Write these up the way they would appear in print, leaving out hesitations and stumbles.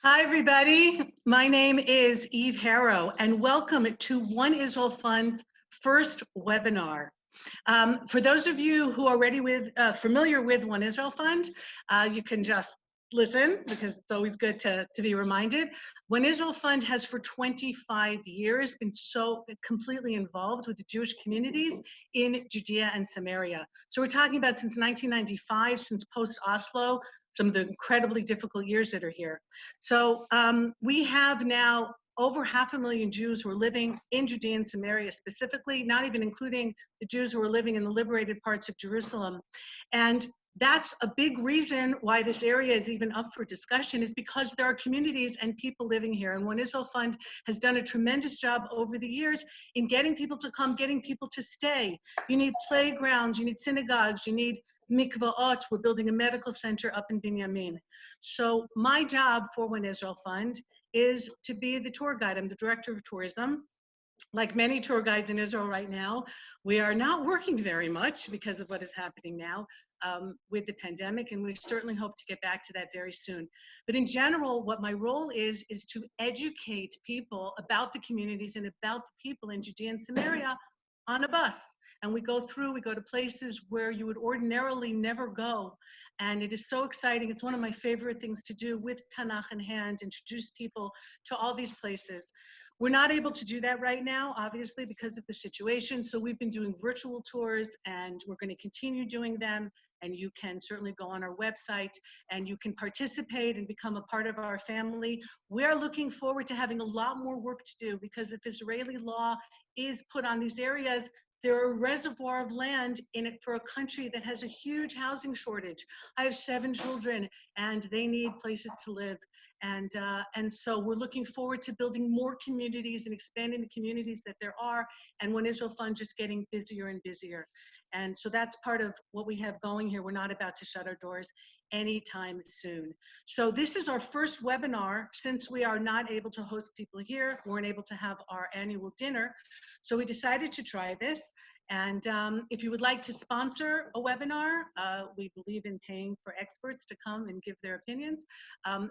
Hi, everybody. My name is Eve Harrow, and welcome to One Israel Fund's first webinar. For those of you who are familiar with One Israel Fund, you can just listen because it's always good to be reminded. One Israel Fund has for 25 years been so completely involved with the Jewish communities in Judea and Samaria. So we're talking about since 1995, since post-Oslo, some of the incredibly difficult years that are here. So we have now over 500,000 Jews who are living in Judea and Samaria specifically, not even including the Jews who are living in the liberated parts of Jerusalem. And that's a big reason why this area is even up for discussion, is because there are communities and people living here. And One Israel Fund has done a tremendous job over the years in getting people to come, getting people to stay. You need playgrounds, you need synagogues, you need mikvaot. We're building a medical center up in Binyamin. So my job for One Israel Fund is to be the tour guide. I'm the director of tourism. Like many tour guides in Israel right now, we are not working very much because of what is happening now with the pandemic, and we certainly hope to get back to that very soon. But in general, what my role is to educate people about the communities and about the people in Judea and Samaria on a bus. And we go to places where you would ordinarily never go. And it is so exciting. It's one of my favorite things to do with Tanakh in hand, introduce people to all these places. We're not able to do that right now, obviously, because of the situation. So we've been doing virtual tours, and we're going to continue doing them. And you can certainly go on our website and you can participate and become a part of our family. We're looking forward to having a lot more work to do, because if Israeli law is put on these areas, they're a reservoir of land in it for a country that has a huge housing shortage. I have 7 children and they need places to live. And so we're looking forward to building more communities and expanding the communities that there are, and One Israel Fund just getting busier and busier. And so that's part of what we have going here. We're not about to shut our doors anytime soon. So this is our first webinar since we are not able to host people here. We weren't able to have our annual dinner. So we decided to try this. And if you would like to sponsor a webinar, we believe in paying for experts to come and give their opinions,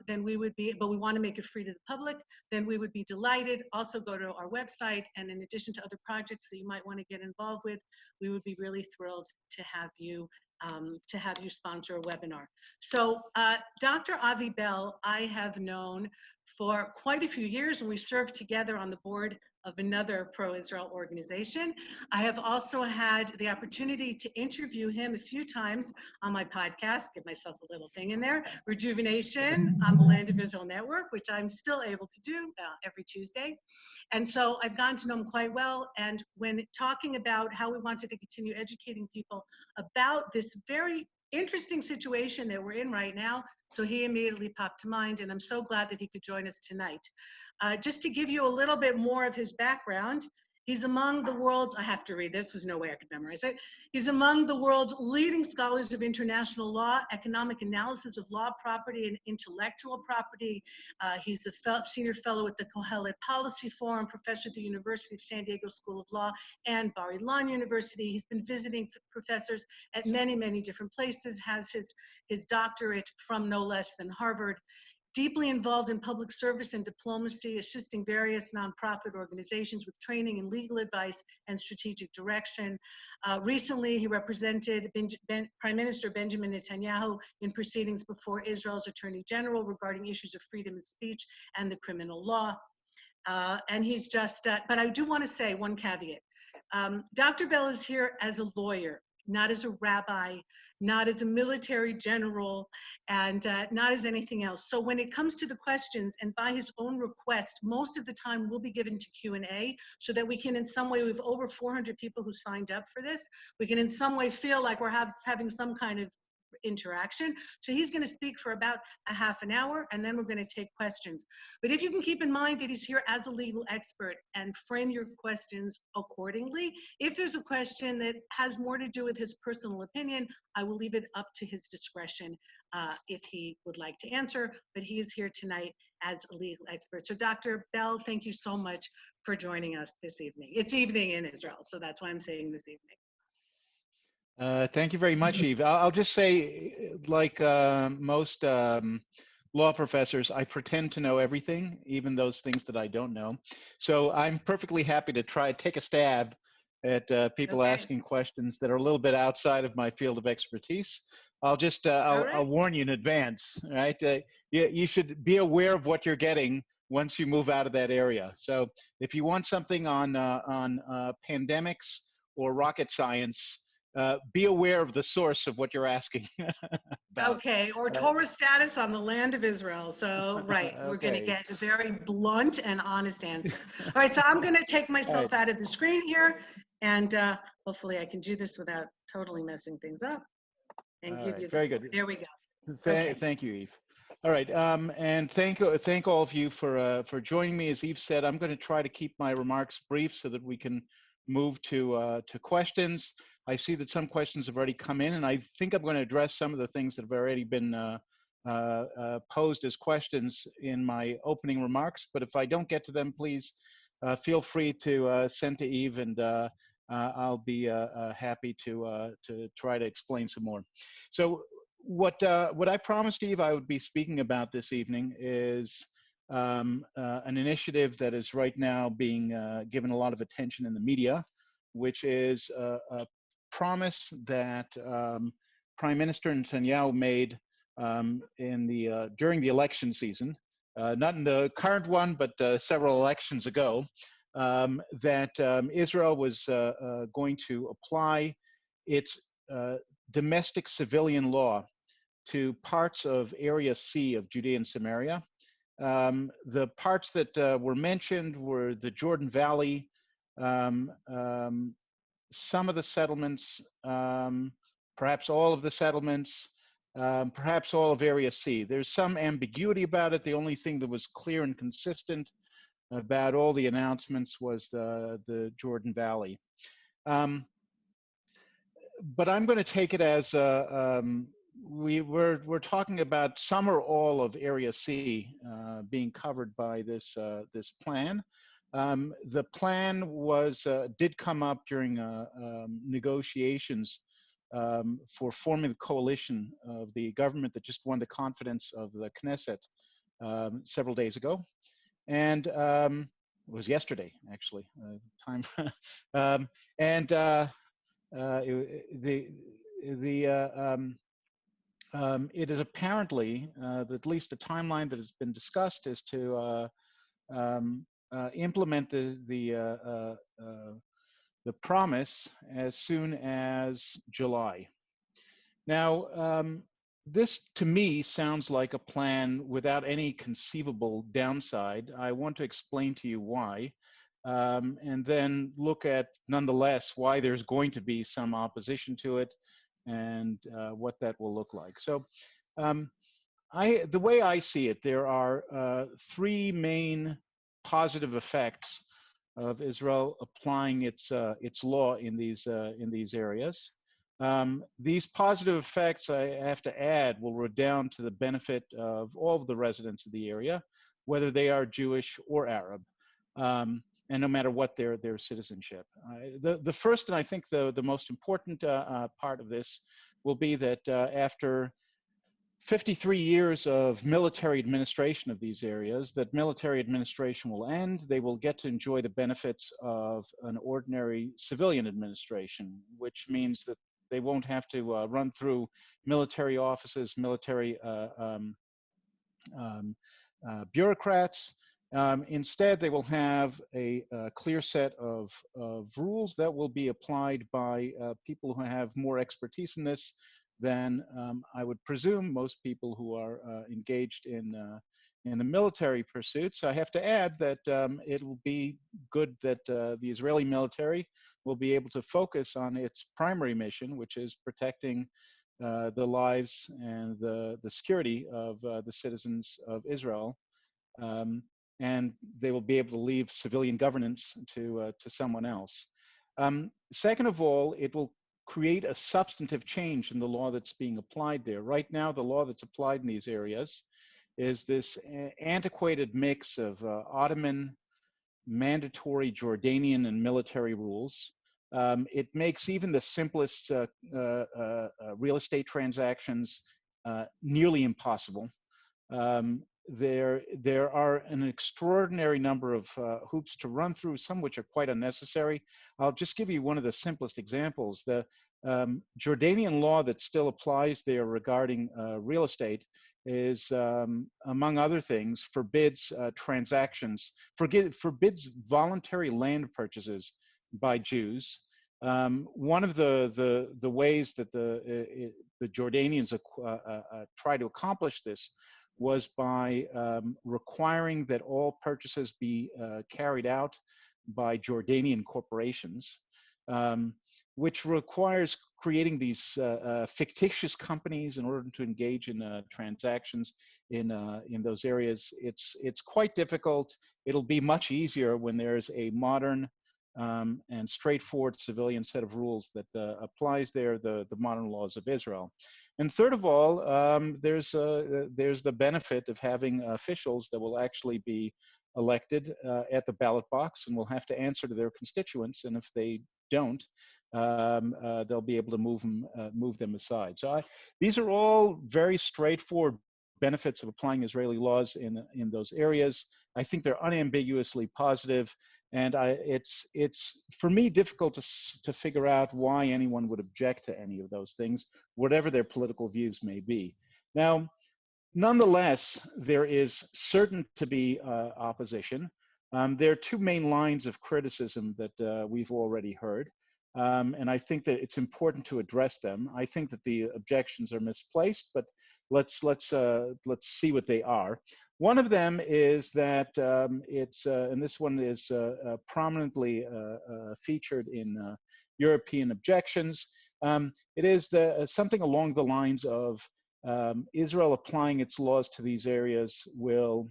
then we would be, but we want to make it free to the public, then we would be delighted. Also go to our website, and in addition to other projects that you might want to get involved with, we would be really thrilled to have you sponsor a webinar. So Dr. Avi Bell, I have known for quite a few years, and we served together on the board of another pro-Israel organization. I have also had the opportunity to interview him a few times on my podcast, give myself a little thing in there, Rejuvenation on the Land of Israel Network, which I'm still able to do every Tuesday. And so I've gotten to know him quite well. And when talking about how we wanted to continue educating people about this very interesting situation that we're in right now, so he immediately popped to mind, and I'm so glad that he could join us tonight. Just to give you a little bit more of his background, he's among the world's, I have to read this, there's no way I could memorize it. He's among the world's leading scholars of international law, economic analysis of law, property, and intellectual property. He's a senior fellow at the Kohelet Policy Forum, professor at the University of San Diego School of Law and Bar-Ilan University. He's been visiting professors at many, many different places, has his doctorate from no less than Harvard. Deeply involved in public service and diplomacy, assisting various nonprofit organizations with training and legal advice and strategic direction. Recently, he represented Prime Minister Benjamin Netanyahu in proceedings before Israel's Attorney General regarding issues of freedom of speech and the criminal law. And he's just, but I do want to say one caveat. Dr. Bell is here as a lawyer, not as a rabbi, not as a military general, and not as anything else. So when it comes to the questions, and by his own request, most of the time will be given to Q&A, so that we can in some way, we have over 400 people who signed up for this, we can in some way feel like we're having some kind of interaction. So he's going to speak for about a half an hour, and then we're going to take questions. But if you can keep in mind that he's here as a legal expert and frame your questions accordingly, if there's a question that has more to do with his personal opinion, I will leave it up to his discretion if he would like to answer, but he is here tonight as a legal expert. So Dr. Bell, thank you so much for joining us this evening. It's evening in Israel, so that's why I'm saying this evening. Thank you very much, Eve. I'll just say, like most law professors, I pretend to know everything, even those things that I don't know. So I'm perfectly happy to take a stab at people Okay. asking questions that are a little bit outside of my field of expertise. All I'll right. warn you in advance, right? You should be aware of what you're getting once you move out of that area. So if you want something on pandemics or rocket science, be aware of the source of what you're asking about. Okay, or Uh, Torah status on the land of Israel. So, right, we're going to okay. get a very blunt and honest answer. All right, so I'm going to take All right. myself out of the screen here, and hopefully I can do this without totally messing things up and All give right. you the Very floor. good. There we go. Okay. Thank you, Eve. All right. And thank all of you for joining me. As Eve said, I'm going to try to keep my remarks brief so that we can move to questions. I see that some questions have already come in, and I think I'm going to address some of the things that have already been posed as questions in my opening remarks. But if I don't get to them, please feel free to send to Eve, and I'll be happy to try to explain some more. So what I promised Eve I would be speaking about this evening is an initiative that is right now being given a lot of attention in the media, which is a promise that Prime Minister Netanyahu made during the election season, not in the current one, but several elections ago, that Israel was going to apply its domestic civilian law to parts of Area C of Judea and Samaria. The parts that were mentioned were the Jordan Valley, um, um, some of the settlements, perhaps all of the settlements, perhaps all of Area C. There's some ambiguity about it. The only thing that was clear and consistent about all the announcements was the Jordan Valley. But I'm going to take it as we're talking about some or all of Area C being covered by this plan. The plan did come up during negotiations for forming the coalition of the government that just won the confidence of the Knesset several days ago, and it was yesterday actually. Time, and the it is apparently at least the timeline that has been discussed is to implement the promise as soon as July. Now, this to me sounds like a plan without any conceivable downside. I want to explain to you why, and then look at nonetheless why there's going to be some opposition to it and what that will look like. So um, the way I see it, there are three main positive effects of Israel applying its law in these areas. These positive effects, I have to add, will redound to the benefit of all of the residents of the area, whether they are Jewish or Arab, and no matter what their citizenship. The first and I think the most important part of this will be that after 53 years of military administration of these areas, that military administration will end. They will get to enjoy the benefits of an ordinary civilian administration, which means that they won't have to run through military offices, military bureaucrats. Instead, they will have a clear set of rules that will be applied by people who have more expertise in this than I would presume most people who are engaged in the military pursuits. I have to add that it will be good that the Israeli military will be able to focus on its primary mission, which is protecting the lives and the security of the citizens of Israel, um, and they will be able to leave civilian governance to someone else. Second of all, it will create a substantive change in the law that's being applied there. Right now, the law that's applied in these areas is this antiquated mix of Ottoman, mandatory Jordanian, and military rules. It makes even the simplest real estate transactions nearly impossible. There are an extraordinary number of hoops to run through, some which are quite unnecessary. I'll just give you one of the simplest examples. The Jordanian law that still applies there regarding real estate is, among other things, forbids transactions, forbids voluntary land purchases by Jews. One of the ways that the Jordanians try to accomplish this was by requiring that all purchases be carried out by Jordanian corporations, which requires creating these fictitious companies in order to engage in transactions in those areas. It's quite difficult. It'll be much easier when there's a modern and straightforward civilian set of rules that applies there, the modern laws of Israel. And third of all, there's the benefit of having officials that will actually be elected at the ballot box and will have to answer to their constituents. And if they don't, they'll be able to move them aside. So these are all very straightforward benefits of applying Israeli laws in those areas. I think they're unambiguously positive. And it's for me difficult to figure out why anyone would object to any of those things, whatever their political views may be. Now, nonetheless, there is certain to be opposition. There are two main lines of criticism that we've already heard, and I think that it's important to address them. I think that the objections are misplaced, but let's see what they are. One of them is that and this one is prominently featured in European objections. It is something along the lines of Israel applying its laws to these areas will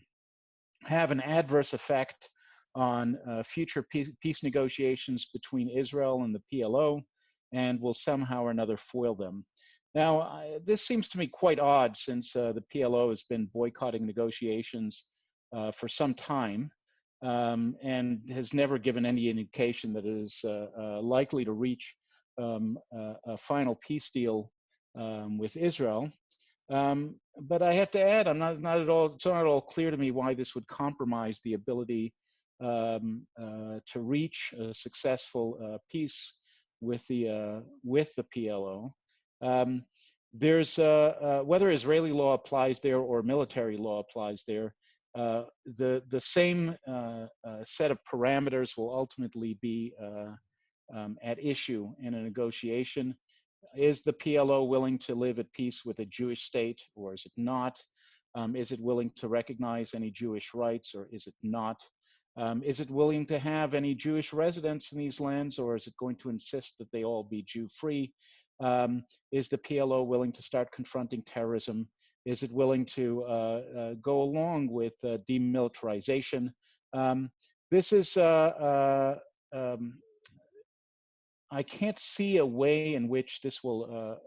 have an adverse effect on future peace negotiations between Israel and the PLO, and will somehow or another foil them. Now, this seems to me quite odd, since the PLO has been boycotting negotiations for some time and has never given any indication that it is likely to reach a final peace deal with Israel. But I have to add, it's not at all clear to me why this would compromise the ability to reach a successful peace with the PLO. There's whether Israeli law applies there or military law applies there, the same set of parameters will ultimately be at issue in a negotiation. Is the PLO willing to live at peace with a Jewish state, or is it not? Is it willing to recognize any Jewish rights, or is it not? Is it willing to have any Jewish residents in these lands, or is it going to insist that they all be Jew-free? Is the PLO willing to start confronting terrorism? Is it willing to go along with demilitarization? This is, I can't see a way in which this will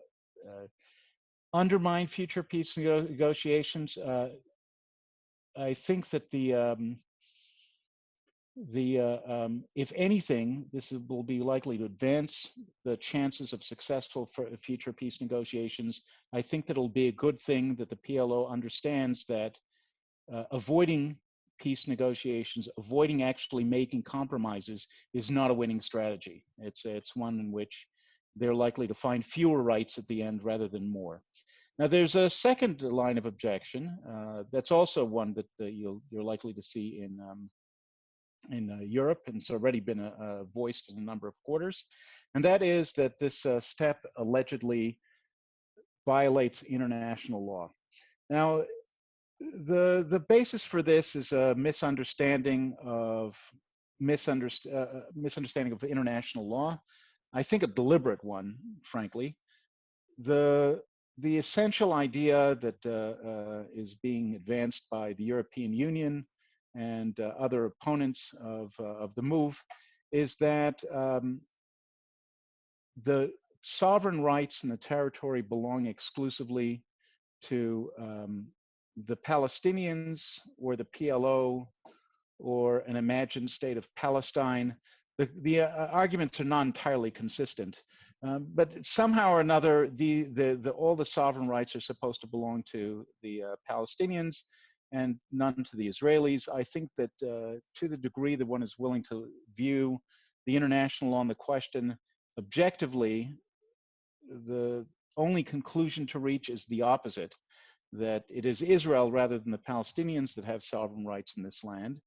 undermine future peace negotiations. I think that if anything, this will be likely to advance the chances of successful future peace negotiations. I think that it'll be a good thing that the PLO understands that avoiding peace negotiations, avoiding actually making compromises, is not a winning strategy. It's one in which they're likely to find fewer rights at the end rather than more. Now, there's a second line of objection that's also one that you're likely to see in Europe, and it's already been voiced in a number of quarters, and that is that this step allegedly violates international law. Now, the basis for this is a misunderstanding of international law. I think a deliberate one, frankly. The essential idea that is being advanced by the European Union and other opponents of the move is that the sovereign rights in the territory belong exclusively to the Palestinians or the PLO or an imagined state of Palestine. The arguments are not entirely consistent. But somehow or another, all the sovereign rights are supposed to belong to the Palestinians and none to the Israelis. I think that to the degree that one is willing to view the international law on the question objectively, the only conclusion to reach is the opposite, that it is Israel rather than the Palestinians that have sovereign rights in this land.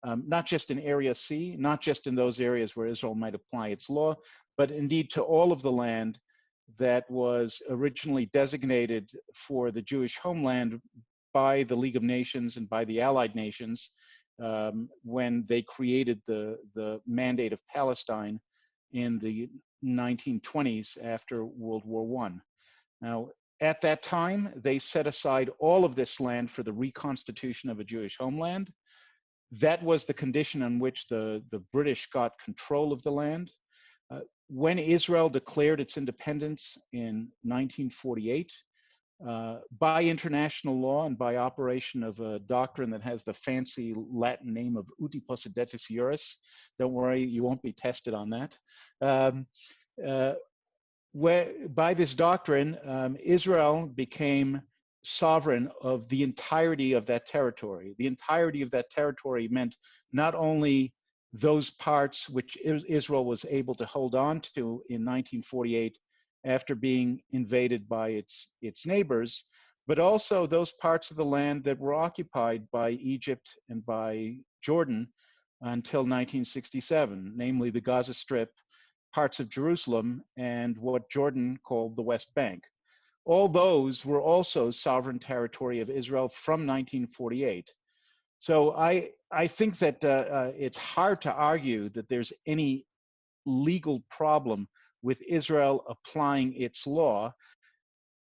Not just in Area C, not just in those areas where Israel might apply its law, but indeed to all of the land that was originally designated for the Jewish homeland by the League of Nations and by the Allied Nations when they created the Mandate of Palestine in the 1920s after World War I. Now, at that time, they set aside all of this land for the reconstitution of a Jewish homeland. That was the condition on which the British got control of the land. When Israel declared its independence in 1948, by international law and by operation of a doctrine that has the fancy Latin name of uti possidetis juris, don't worry, you won't be tested on that. By this doctrine, Israel became sovereign of the entirety of that territory. The entirety of that territory meant not only those parts which Israel was able to hold on to in 1948 after being invaded by its neighbors, but also those parts of the land that were occupied by Egypt and by Jordan until 1967, namely the Gaza Strip, parts of Jerusalem, and what Jordan called the West Bank. All those were also sovereign territory of Israel from 1948. So I think that it's hard to argue that there's any legal problem with Israel applying its law.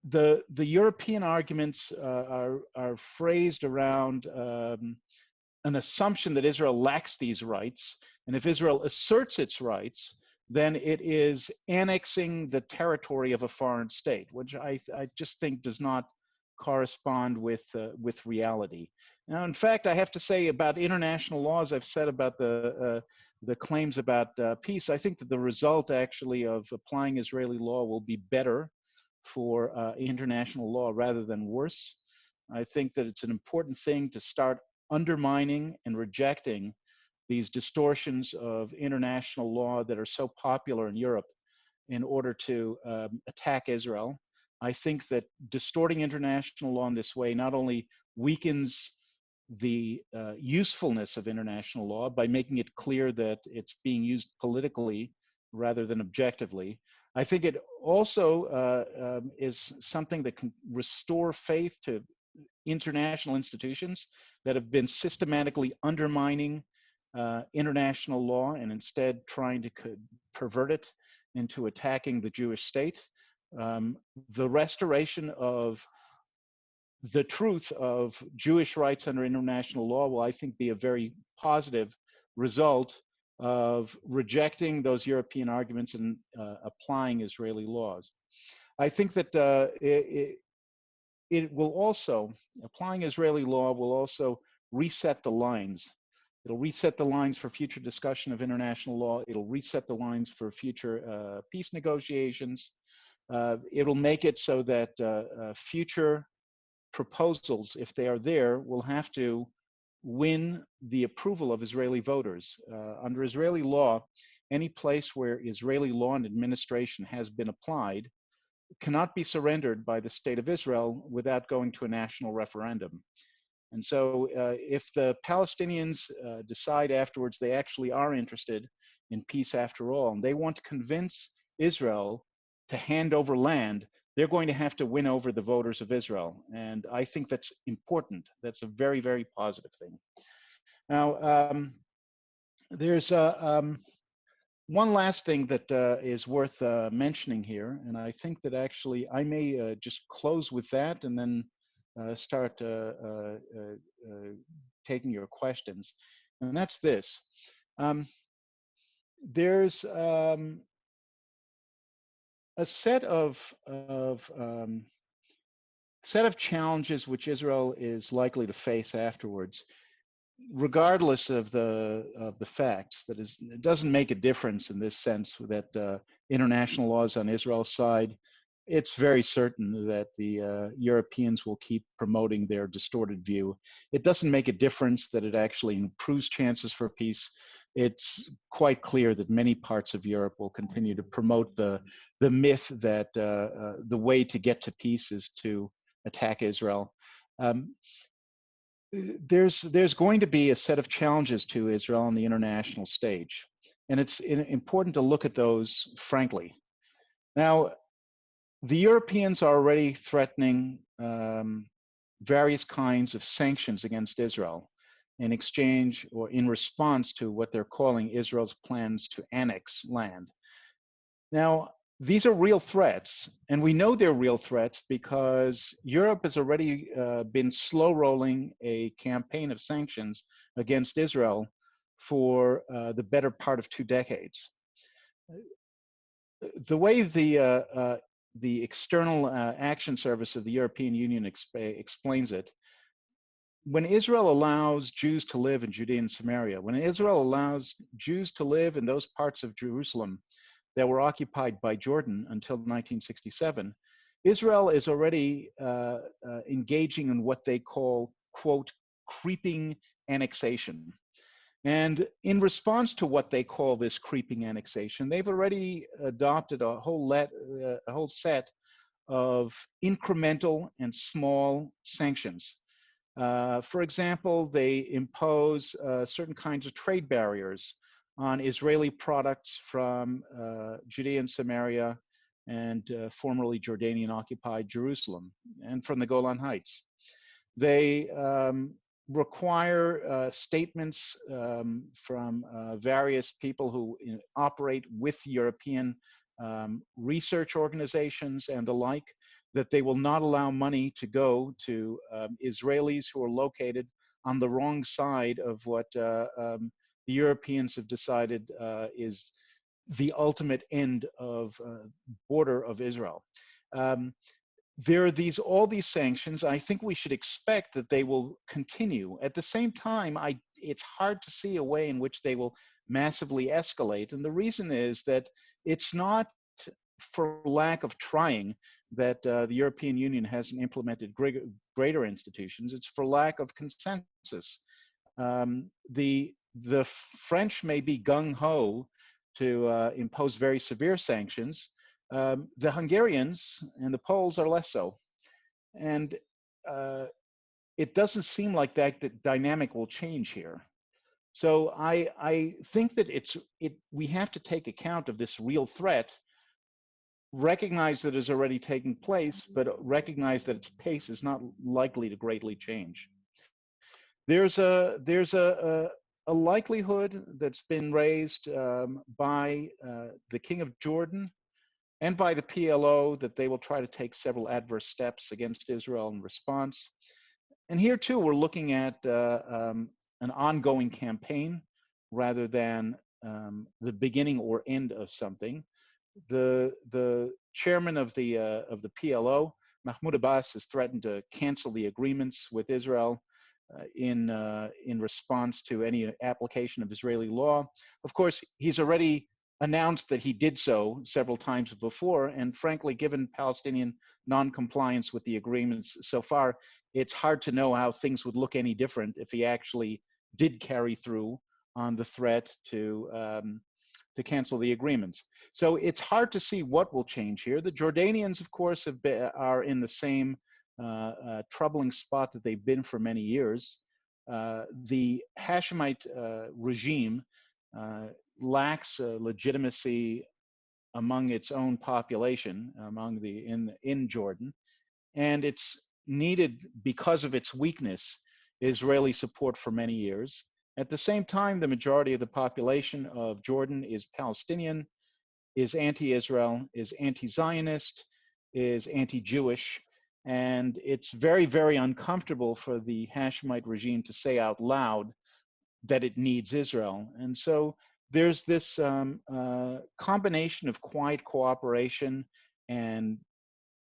The European arguments are phrased around an assumption that Israel lacks these rights, and if Israel asserts its rights, then it is annexing the territory of a foreign state, which I just think does not correspond with reality. Now, in fact, I have to say about international laws, I've said about the claims about peace, I think that the result actually of applying Israeli law will be better for international law rather than worse. I think that it's an important thing to start undermining and rejecting these distortions of international law that are so popular in Europe in order to attack Israel. I think that distorting international law in this way not only weakens the usefulness of international law by making it clear that it's being used politically rather than objectively. I think it also is something that can restore faith to international institutions that have been systematically undermining international law and instead trying to pervert it into attacking the Jewish state. The restoration of the truth of Jewish rights under international law will, I think, be a very positive result of rejecting those European arguments and applying Israeli laws. I think that it will also, applying Israeli law will also reset the lines. It'll reset the lines for future discussion of international law. It'll reset the lines for future peace negotiations. It'll make it so that future proposals, if they are there, will have to win the approval of Israeli voters. Under Israeli law, any place where Israeli law and administration has been applied cannot be surrendered by the state of Israel without going to a national referendum. And so if the Palestinians decide afterwards they actually are interested in peace after all, and they want to convince Israel to hand over land, they're going to have to win over the voters of Israel. And I think that's important. That's a very, very positive thing. Now, there's one last thing that is worth mentioning here, and I think that actually I may just close with that and then start taking your questions. And that's this. There's a set of challenges which Israel is likely to face afterwards. regardless of the facts, that is, it doesn't make a difference in this sense that international laws on Israel's side. It's very certain that the Europeans will keep promoting their distorted view. It doesn't make a difference that it actually improves chances for peace. It's quite clear that many parts of Europe will continue to promote the myth that the way to get to peace is to attack Israel. Um, there's going to be a set of challenges to Israel on the international stage, and it's important to look at those frankly. Now, the Europeans are already threatening various kinds of sanctions against Israel in exchange or in response to what they're calling Israel's plans to annex land. Now, these are real threats, and we know they're real threats because Europe has already been slow rolling a campaign of sanctions against Israel for the better part of 2 decades. The way the External Action Service of the European Union explains it, when Israel allows Jews to live in Judea and Samaria, when Israel allows Jews to live in those parts of Jerusalem that were occupied by Jordan until 1967, Israel is already engaging in what they call, quote, creeping annexation. And in response to what they call this creeping annexation, they've already adopted a whole set of incremental and small sanctions. For example, they impose certain kinds of trade barriers on Israeli products from Judea and Samaria and formerly Jordanian-occupied Jerusalem and from the Golan Heights. They require statements from various people who operate with European research organizations and the like, that they will not allow money to go to Israelis who are located on the wrong side of what the Europeans have decided is the ultimate end of border of Israel. There are all these sanctions. I think we should expect that they will continue. At the same time, it's hard to see a way in which they will massively escalate. And the reason is that it's not for lack of trying that the European Union hasn't implemented greater institutions. It's for lack of consensus. The French may be gung-ho to impose very severe sanctions. The Hungarians and the Poles are less so. And it doesn't seem like that dynamic will change here. So I think that we have to take account of this real threat, recognize that it's already taking place, but recognize that its pace is not likely to greatly change. There's a likelihood that's been raised by the King of Jordan and by the PLO that they will try to take several adverse steps against Israel in response. And here too, we're looking at an ongoing campaign rather than the beginning or end of something. The chairman of the PLO, Mahmoud Abbas, has threatened to cancel the agreements with Israel in response to any application of Israeli law. Of course, he's already announced that he did so several times before, and frankly, given Palestinian non-compliance with the agreements so far, it's hard to know how things would look any different if he actually did carry through on the threat to cancel the agreements. So it's hard to see what will change here. The Jordanians, of course, are in the same troubling spot that they've been for many years. The Hashemite regime lacks legitimacy among its own population, in Jordan, and it's needed, because of its weakness, Israeli support for many years. At the same time, the majority of the population of Jordan is Palestinian, is anti-Israel, is anti-Zionist, is anti-Jewish, and it's very, very uncomfortable for the Hashemite regime to say out loud that it needs Israel. And so there's this combination of quiet cooperation and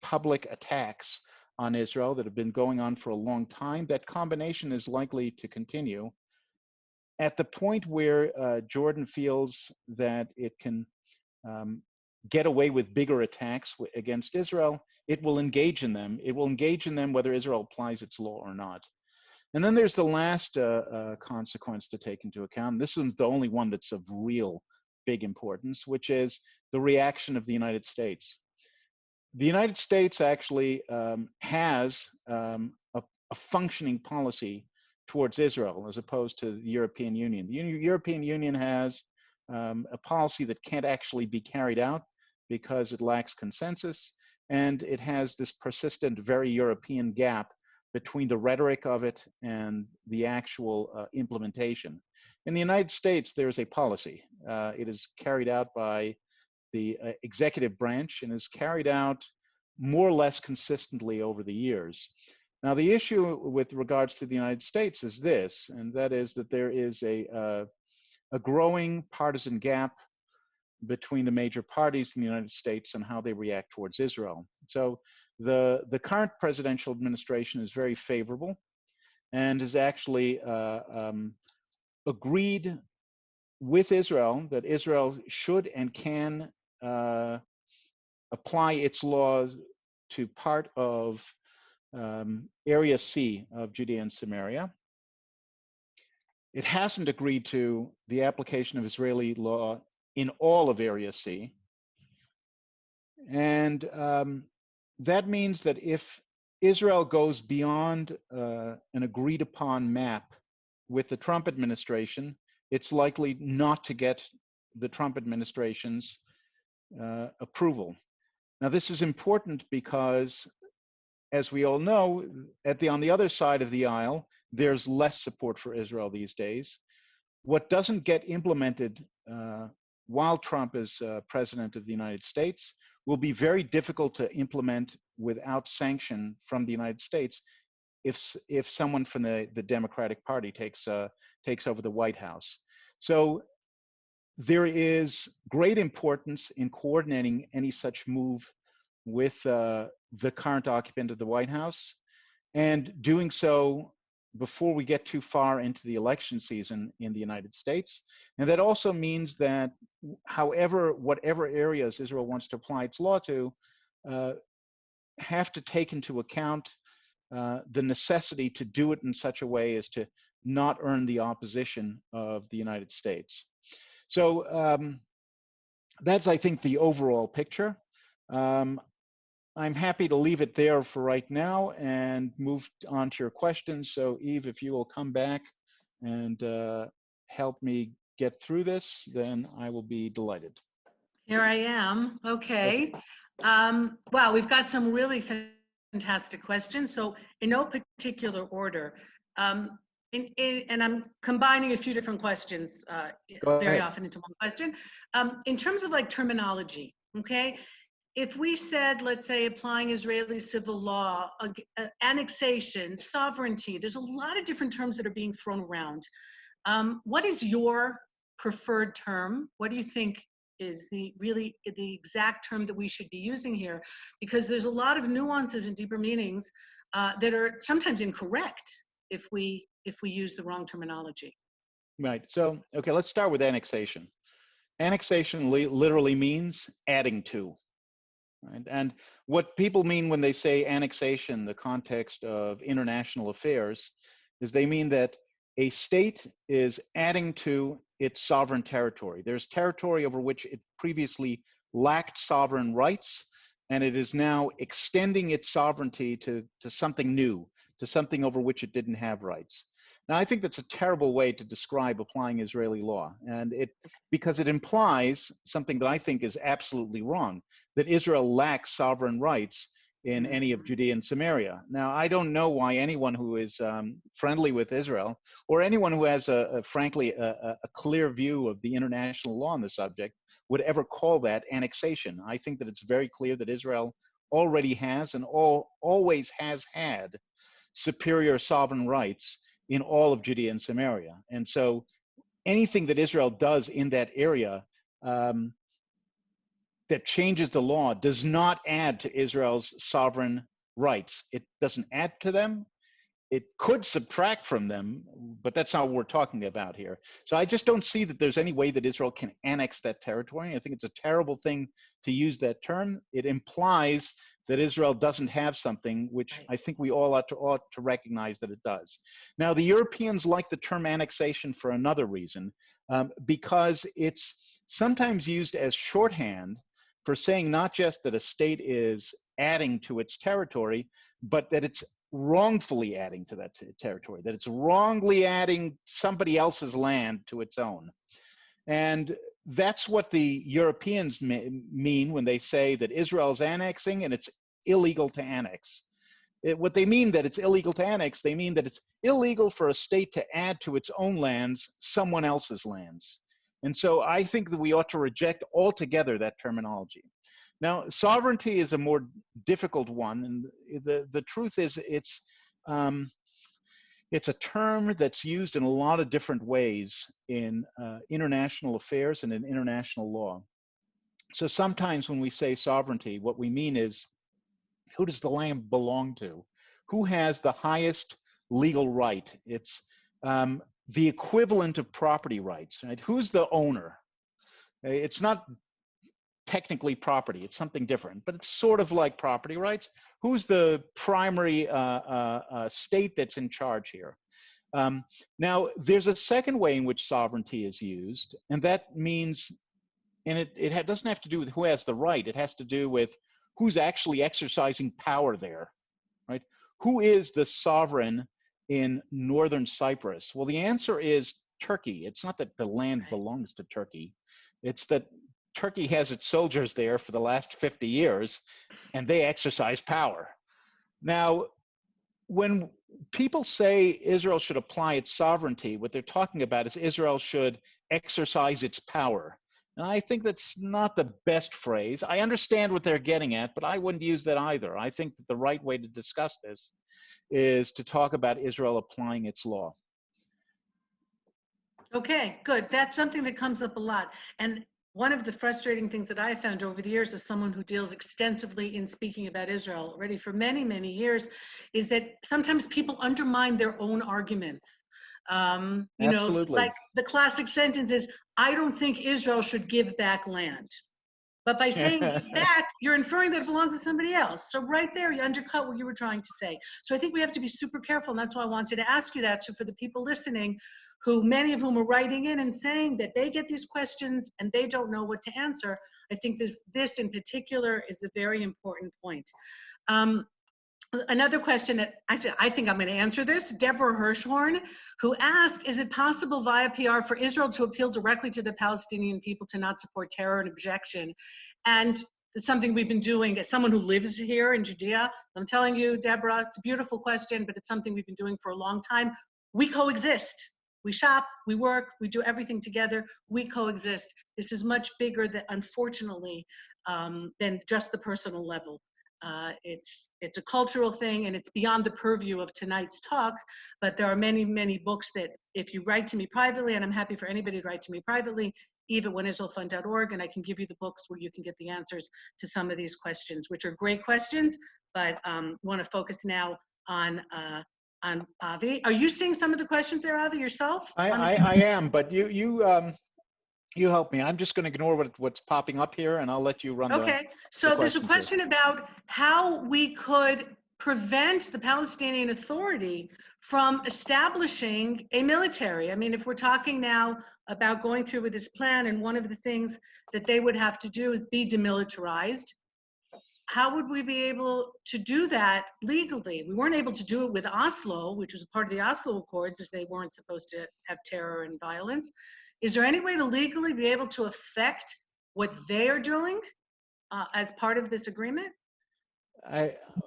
public attacks on Israel that have been going on for a long time. That combination is likely to continue. at the point where Jordan feels that it can get away with bigger attacks against Israel, it will engage in them. It will engage in them whether Israel applies its law or not. And then there's the last consequence to take into account. This is the only one that's of real big importance, which is the reaction of the United States. The United States actually has a functioning policy towards Israel as opposed to the European Union. The European Union has a policy that can't actually be carried out because it lacks consensus, and it has this persistent, very European gap between the rhetoric of it and the actual implementation. In the United States, there's a policy. It is carried out by the executive branch and is carried out more or less consistently over the years. Now, the issue with regards to the United States is this, and that is that there is a growing partisan gap between the major parties in the United States and how they react towards Israel. So the current presidential administration is very favorable and has actually agreed with Israel that Israel should and can apply its laws to part of Area C of Judea and Samaria. It hasn't agreed to the application of Israeli law in all of Area C. And that means that if Israel goes beyond an agreed upon map with the Trump administration, it's likely not to get the Trump administration's approval. Now, this is important because, as we all know, on the other side of the aisle, there's less support for Israel these days. What doesn't get implemented while Trump is president of the United States will be very difficult to implement without sanction from the United States if someone from the Democratic Party takes over the White House. So there is great importance in coordinating any such move with the current occupant of the White House, and doing so before we get too far into the election season in the United States. And that also means that whatever areas Israel wants to apply its law to, have to take into account the necessity to do it in such a way as to not earn the opposition of the United States. So that's, I think, the overall picture. I'm happy to leave it there for right now and move on to your questions. So Eve, if you will come back and help me get through this, then I will be delighted. Here I am. Okay. Wow, we've got some really fantastic questions. So in no particular order, and I'm combining a few different questions very often into one question. In terms of like terminology, okay? If we said, let's say, applying Israeli civil law, annexation, sovereignty, there's a lot of different terms that are being thrown around. What is your preferred term? What do you think is the exact term that we should be using here? Because there's a lot of nuances and deeper meanings that are sometimes incorrect if we use the wrong terminology. Right. So, okay, let's start with annexation. Annexation literally means adding to. Right? And what people mean when they say annexation in the context of international affairs is they mean that a state is adding to its sovereign territory. There's territory over which it previously lacked sovereign rights, and it is now extending its sovereignty to something new, to something over which it didn't have rights. Now, I think that's a terrible way to describe applying Israeli law, and because it implies something that I think is absolutely wrong, that Israel lacks sovereign rights in any of Judea and Samaria. Now, I don't know why anyone who is friendly with Israel, or anyone who has frankly a clear view of the international law on the subject, would ever call that annexation. I think that it's very clear that Israel already has and always has had superior sovereign rights in all of Judea and Samaria. And so anything that Israel does in that area that changes the law does not add to Israel's sovereign rights. It doesn't add to them. it could subtract from them, but that's not what we're talking about here. So I just don't see that there's any way that Israel can annex that territory. I think it's a terrible thing to use that term. It implies that Israel doesn't have something, which I think we all ought to recognize that it does. Now, the Europeans like the term annexation for another reason, because it's sometimes used as shorthand for saying not just that a state is adding to its territory, but that it's wrongfully adding to that territory, that it's wrongly adding somebody else's land to its own. And that's what the Europeans mean when they say that Israel is annexing and it's illegal to annex. What they mean that it's illegal to annex, they mean that it's illegal for a state to add to its own lands someone else's lands. And so I think that we ought to reject altogether that terminology. Now, sovereignty is a more difficult one, and the truth is it's a term that's used in a lot of different ways in international affairs and in international law. So sometimes when we say sovereignty, what we mean is, who does the land belong to? Who has the highest legal right? It's the equivalent of property rights, right? Who's the owner? It's not technically property, it's something different, but it's sort of like property rights. Who's the primary state that's in charge here? Now, there's a second way in which sovereignty is used, and that means, and it doesn't have to do with who has the right, it has to do with who's actually exercising power there, right? Who is the sovereign in northern Cyprus? Well, the answer is Turkey. It's not that the land belongs to Turkey, it's that Turkey has its soldiers there for the last 50 years, and they exercise power. Now, when people say Israel should apply its sovereignty, what they're talking about is Israel should exercise its power. And I think that's not the best phrase. I understand what they're getting at, but I wouldn't use that either. I think that the right way to discuss this is to talk about Israel applying its law. Okay, good. That's something that comes up a lot. And one of the frustrating things that I found over the years as someone who deals extensively in speaking about Israel already for many, many years, is that sometimes people undermine their own arguments. You know, like the classic sentence is, I don't think Israel should give back land. But by saying give back, you're inferring that it belongs to somebody else. So right there, you undercut what you were trying to say. So I think we have to be super careful, and that's why I wanted to ask you that. So for the people listening, who many of whom are writing in and saying that they get these questions and they don't know what to answer, I think this in particular is a very important point. Another question that actually I think I'm going to answer this, Deborah Hirschhorn, who asked, is it possible via PR for Israel to appeal directly to the Palestinian people to not support terror and objection? And it's something we've been doing as someone who lives here in Judea. I'm telling you, Deborah, it's a beautiful question, but it's something we've been doing for a long time. We coexist. We shop, we work, we do everything together, we coexist. This is much bigger than, unfortunately, than just the personal level. It's a cultural thing, and it's beyond the purview of tonight's talk, but there are many, many books that if you write to me privately, and I'm happy for anybody to write to me privately, eve@oneisraelfund.org, and I can give you the books where you can get the answers to some of these questions, which are great questions, but want to focus now on Avi. Are you seeing some of the questions there, Avi, yourself? I am, but you help me. I'm just going to ignore what's popping up here, and I'll let you run Okay, so there's a question about how we could prevent the Palestinian Authority from establishing a military. I mean, if we're talking now about going through with this plan, and one of the things that they would have to do is be demilitarized, how would we be able to do that legally? We weren't able to do it with Oslo, which was a part of the Oslo Accords, as they weren't supposed to have terror and violence. Is there any way to legally be able to affect what they are doing as part of this agreement?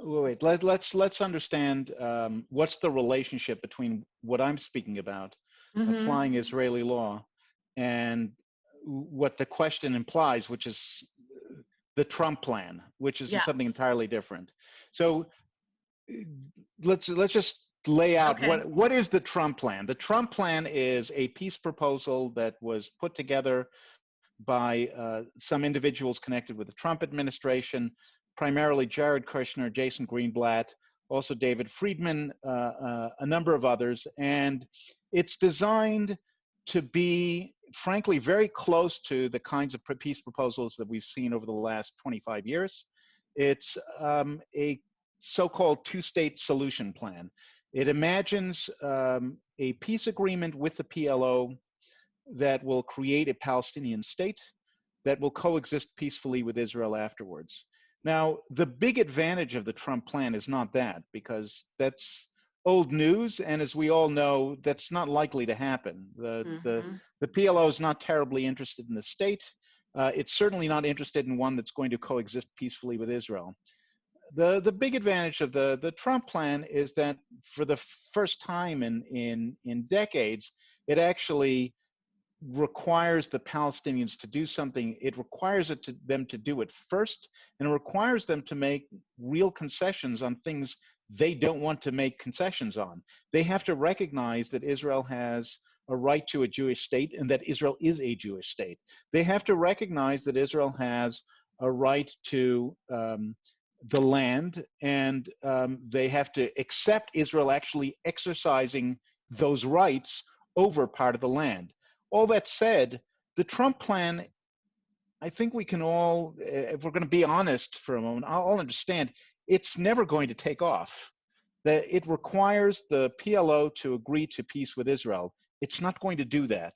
Wait. Let's understand what's the relationship between what I'm speaking about, applying Israeli law, and what the question implies, which is the Trump plan, which is something entirely different. So let's just lay out what is the Trump plan. The Trump plan is a peace proposal that was put together by some individuals connected with the Trump administration, primarily Jared Kushner, Jason Greenblatt, also David Friedman, a number of others. And it's designed to be, frankly, very close to the kinds of peace proposals that we've seen over the last 25 years. It's a so-called two-state solution plan. It imagines a peace agreement with the PLO that will create a Palestinian state that will coexist peacefully with Israel afterwards. Now, the big advantage of the Trump plan is not that, because that's old news, and as we all know, that's not likely to happen. The PLO is not terribly interested in the state. It's certainly not interested in one that's going to coexist peacefully with Israel. The big advantage of the Trump plan is that for the first time in decades, it actually requires the Palestinians to do something. It requires them to do it first, and it requires them to make real concessions on things they don't want to make concessions on. They have to recognize that Israel has a right to a Jewish state and that Israel is a Jewish state. They have to recognize that Israel has a right to the land, and they have to accept Israel actually exercising those rights over part of the land. All that said, the Trump plan, I think we can all, if we're going to be honest for a moment, all understand it's never going to take off. That it requires the PLO to agree to peace with Israel. It's not going to do that.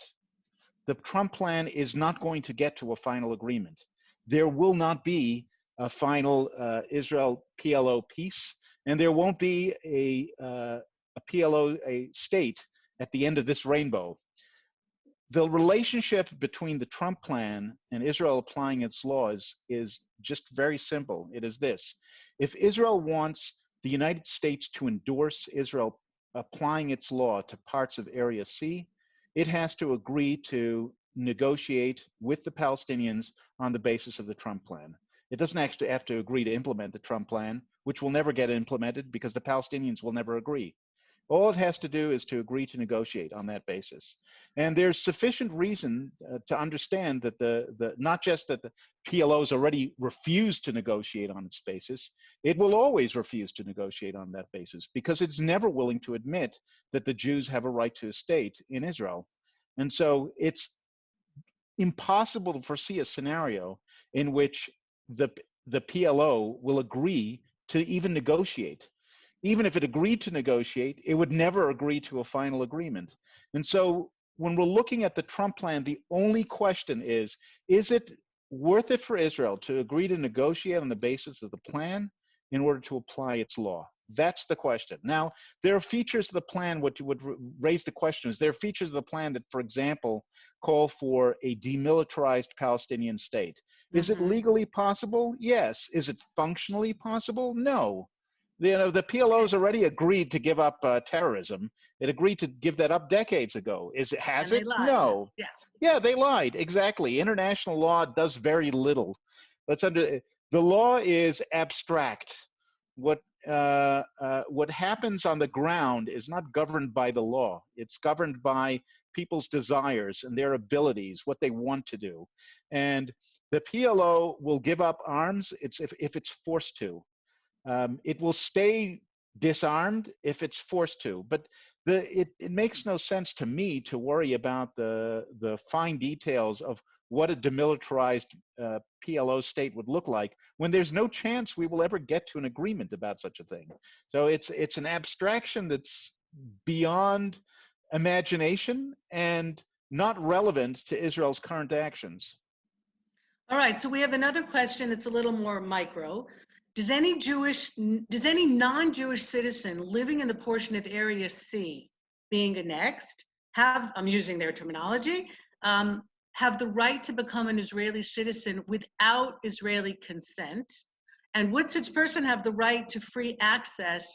The Trump plan is not going to get to a final agreement. There will not be a final Israel-PLO peace, and there won't be a PLO, a state, at the end of this rainbow. The relationship between the Trump plan and Israel applying its laws is just very simple. It is this: if Israel wants the United States to endorse Israel applying its law to parts of Area C, it has to agree to negotiate with the Palestinians on the basis of the Trump plan. It doesn't actually have to agree to implement the Trump plan, which will never get implemented because the Palestinians will never agree. All it has to do is to agree to negotiate on that basis. And there's sufficient reason to understand that not just that the PLO's already refused to negotiate on its basis, it will always refuse to negotiate on that basis because it's never willing to admit that the Jews have a right to a state in Israel. And so it's impossible to foresee a scenario in which the PLO will agree to even negotiate. Even if it agreed to negotiate, it would never agree to a final agreement. And so when we're looking at the Trump plan, the only question is it worth it for Israel to agree to negotiate on the basis of the plan in order to apply its law? That's the question. Now, there are features of the plan which would raise the questions. There are features of the plan that, for example, call for a demilitarized Palestinian state. Is it legally possible? Yes. Is it functionally possible? No. The PLO's already agreed to give up terrorism. It agreed to give that up decades ago. Has it? No. Yeah, they lied. Exactly. International law does very little. The law is abstract. What happens on the ground is not governed by the law. It's governed by people's desires and their abilities, what they want to do. And the PLO will give up arms if it's forced to. It will stay disarmed if it's forced to, but it makes no sense to me to worry about the fine details of what a demilitarized PLO state would look like when there's no chance we will ever get to an agreement about such a thing. So it's an abstraction that's beyond imagination and not relevant to Israel's current actions. All right, so we have another question that's a little more micro. Does any non-Jewish citizen living in the portion of Area C being annexed I'm using their terminology, have the right to become an Israeli citizen without Israeli consent? And would such person have the right to free access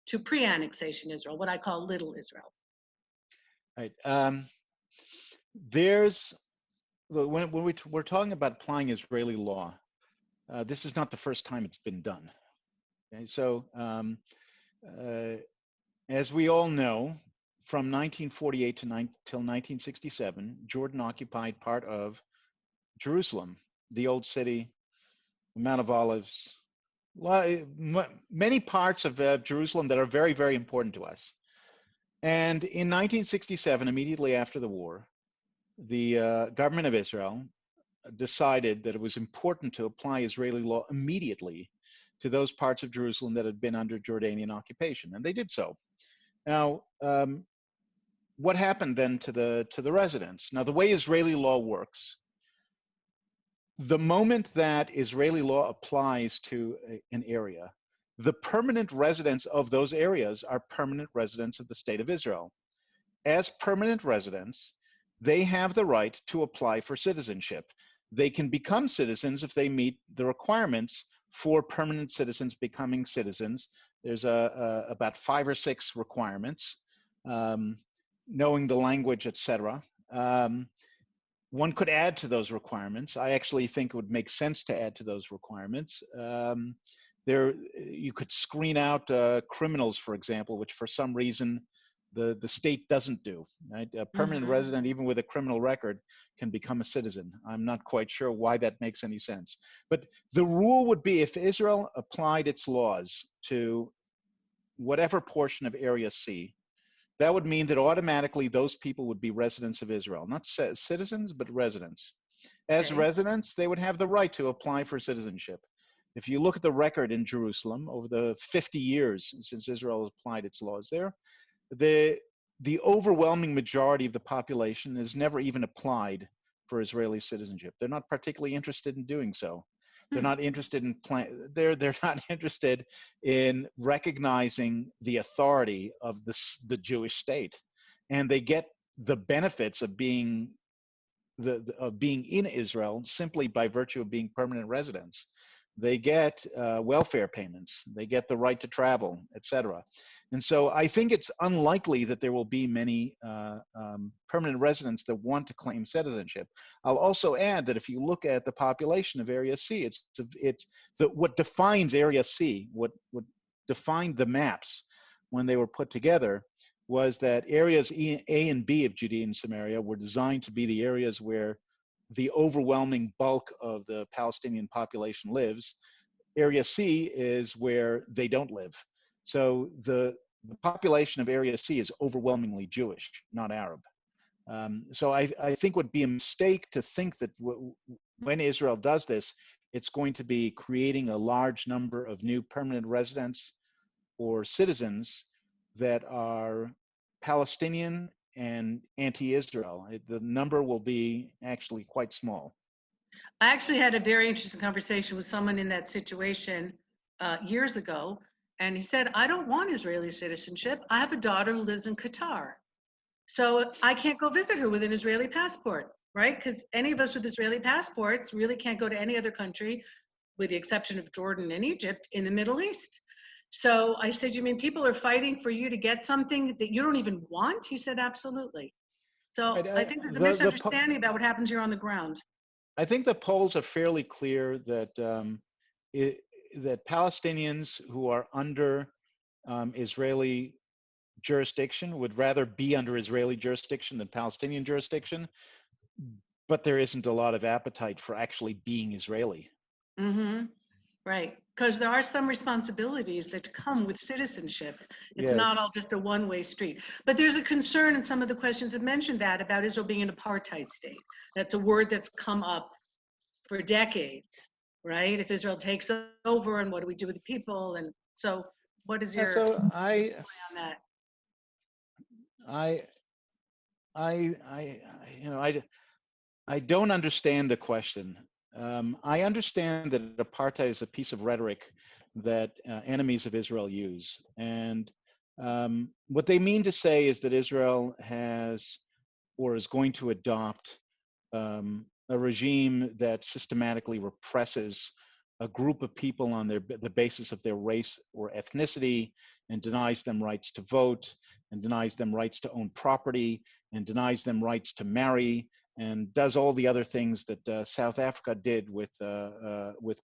to pre-annexation Israel, what I call Little Israel? Right. When we're talking about applying Israeli law, this is not the first time it's been done. Okay? So as we all know, from 1948 till 1967, Jordan occupied part of Jerusalem, the old city, the Mount of Olives, many parts of Jerusalem that are very, very important to us. And in 1967, immediately after the war, the government of Israel decided that it was important to apply Israeli law immediately to those parts of Jerusalem that had been under Jordanian occupation, and they did so. Now, what happened then to the residents? Now, the way Israeli law works, the moment that Israeli law applies to an area, the permanent residents of those areas are permanent residents of the state of Israel. As permanent residents, they have the right to apply for citizenship. They can become citizens if they meet the requirements for permanent citizens becoming citizens. There's about 5 or 6 requirements, knowing the language, etc. One could add to those requirements. I actually think it would make sense to add to those requirements. You could screen out criminals, for example, which for some reason the state doesn't do. Right? A permanent resident, even with a criminal record, can become a citizen. I'm not quite sure why that makes any sense. But the rule would be if Israel applied its laws to whatever portion of Area C, that would mean that automatically those people would be residents of Israel, not citizens, but residents. As residents, they would have the right to apply for citizenship. If you look at the record in Jerusalem over the 50 years since Israel has applied its laws there, the overwhelming majority of the population has never even applied for Israeli citizenship. They're not particularly interested in doing so. They're not interested in they're not interested in recognizing the authority of the Jewish state, and they get the benefits of being in Israel simply by virtue of being permanent residents. They get welfare payments. They get the right to travel, etc. And so I think it's unlikely that there will be many permanent residents that want to claim citizenship. I'll also add that if you look at the population of Area C, what defines Area C, what defined the maps when they were put together, was that areas A and B of Judea and Samaria were designed to be the areas where the overwhelming bulk of the Palestinian population lives. Area C is where they don't live. So the population of Area C is overwhelmingly Jewish, not Arab. So I think it would be a mistake to think that when Israel does this, it's going to be creating a large number of new permanent residents or citizens that are Palestinian and anti-Israel. The number will be actually quite small. I actually had a very interesting conversation with someone in that situation years ago, and he said, I don't want Israeli citizenship. I have a daughter who lives in Qatar. So I can't go visit her with an Israeli passport, right? Because any of us with Israeli passports really can't go to any other country, with the exception of Jordan and Egypt, in the Middle East. So I said, you mean people are fighting for you to get something that you don't even want? He said, absolutely. So Right, I think there's a misunderstanding about what happens here on the ground. I think the polls are fairly clear that that Palestinians who are under Israeli jurisdiction would rather be under Israeli jurisdiction than Palestinian jurisdiction, but there isn't a lot of appetite for actually being Israeli. Right, because there are some responsibilities that come with citizenship. It's not all just a one-way street. But there's a concern, and some of the questions have mentioned that, about Israel being an apartheid state. That's a word that's come up for decades, right? If Israel takes over, and what do we do with the people? And so what is your So play on that? I don't understand the question. I understand that apartheid is a piece of rhetoric that enemies of Israel use. And what they mean to say is that Israel has or is going to adopt a regime that systematically represses a group of people on the basis of their race or ethnicity, and denies them rights to vote, and denies them rights to own property, and denies them rights to marry, and does all the other things that South Africa did with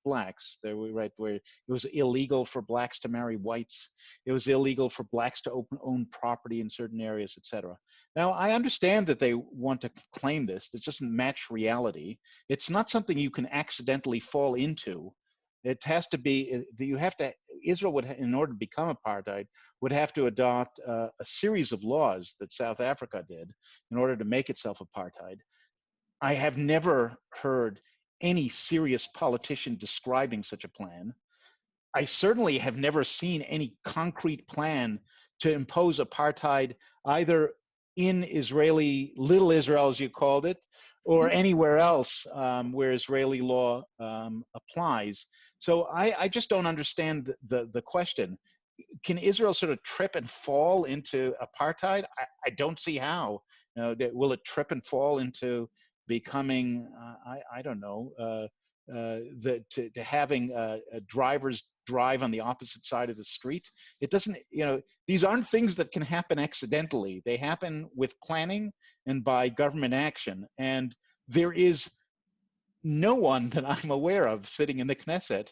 blacks. Where it was illegal for blacks to marry whites, it was illegal for blacks to own property in certain areas, etc. Now, I understand that they want to claim this. That doesn't match reality. It's not something you can accidentally fall into It has to be, you have to, Israel would, in order to become apartheid, would have to adopt a series of laws that South Africa did in order to make itself apartheid. I have never heard any serious politician describing such a plan. I certainly have never seen any concrete plan to impose apartheid either in Little Israel, as you called it, or anywhere else where Israeli law applies. So I just don't understand the question. Can Israel sort of trip and fall into apartheid? I don't see how. Will it trip and fall into becoming, I don't know, to having drivers drive on the opposite side of the street? It doesn't, these aren't things that can happen accidentally. They happen with planning and by government action. And there is no one that I'm aware of sitting in the Knesset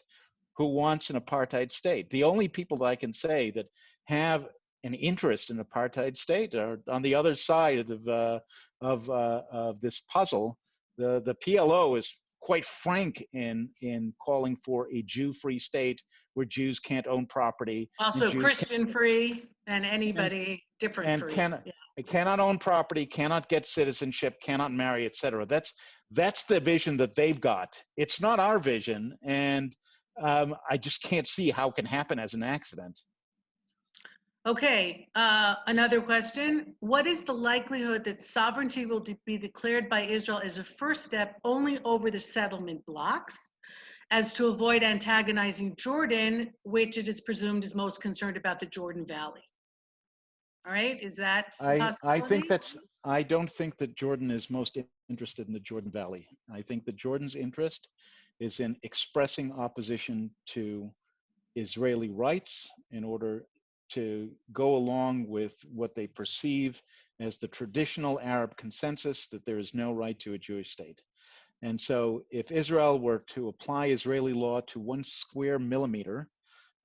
who wants an apartheid state. The only people that I can say that have an interest in apartheid state are on the other side of this puzzle. The PLO is quite frank in calling for a Jew-free state where Jews can't own property. Also Christian free and anybody different and free. cannot own property, cannot get citizenship, cannot marry, etc. That's the vision that they've got. It's not our vision, and I just can't see how it can happen as an accident. Okay, another question. What is the likelihood that sovereignty will be declared by Israel as a first step only over the settlement blocks, as to avoid antagonizing Jordan, which it is presumed is most concerned about the Jordan Valley? All right, is that a possibility? I don't think that Jordan is most interested in the Jordan Valley. I think that Jordan's interest is in expressing opposition to Israeli rights in order to go along with what they perceive as the traditional Arab consensus that there is no right to a Jewish state. And so if Israel were to apply Israeli law to 1 square millimeter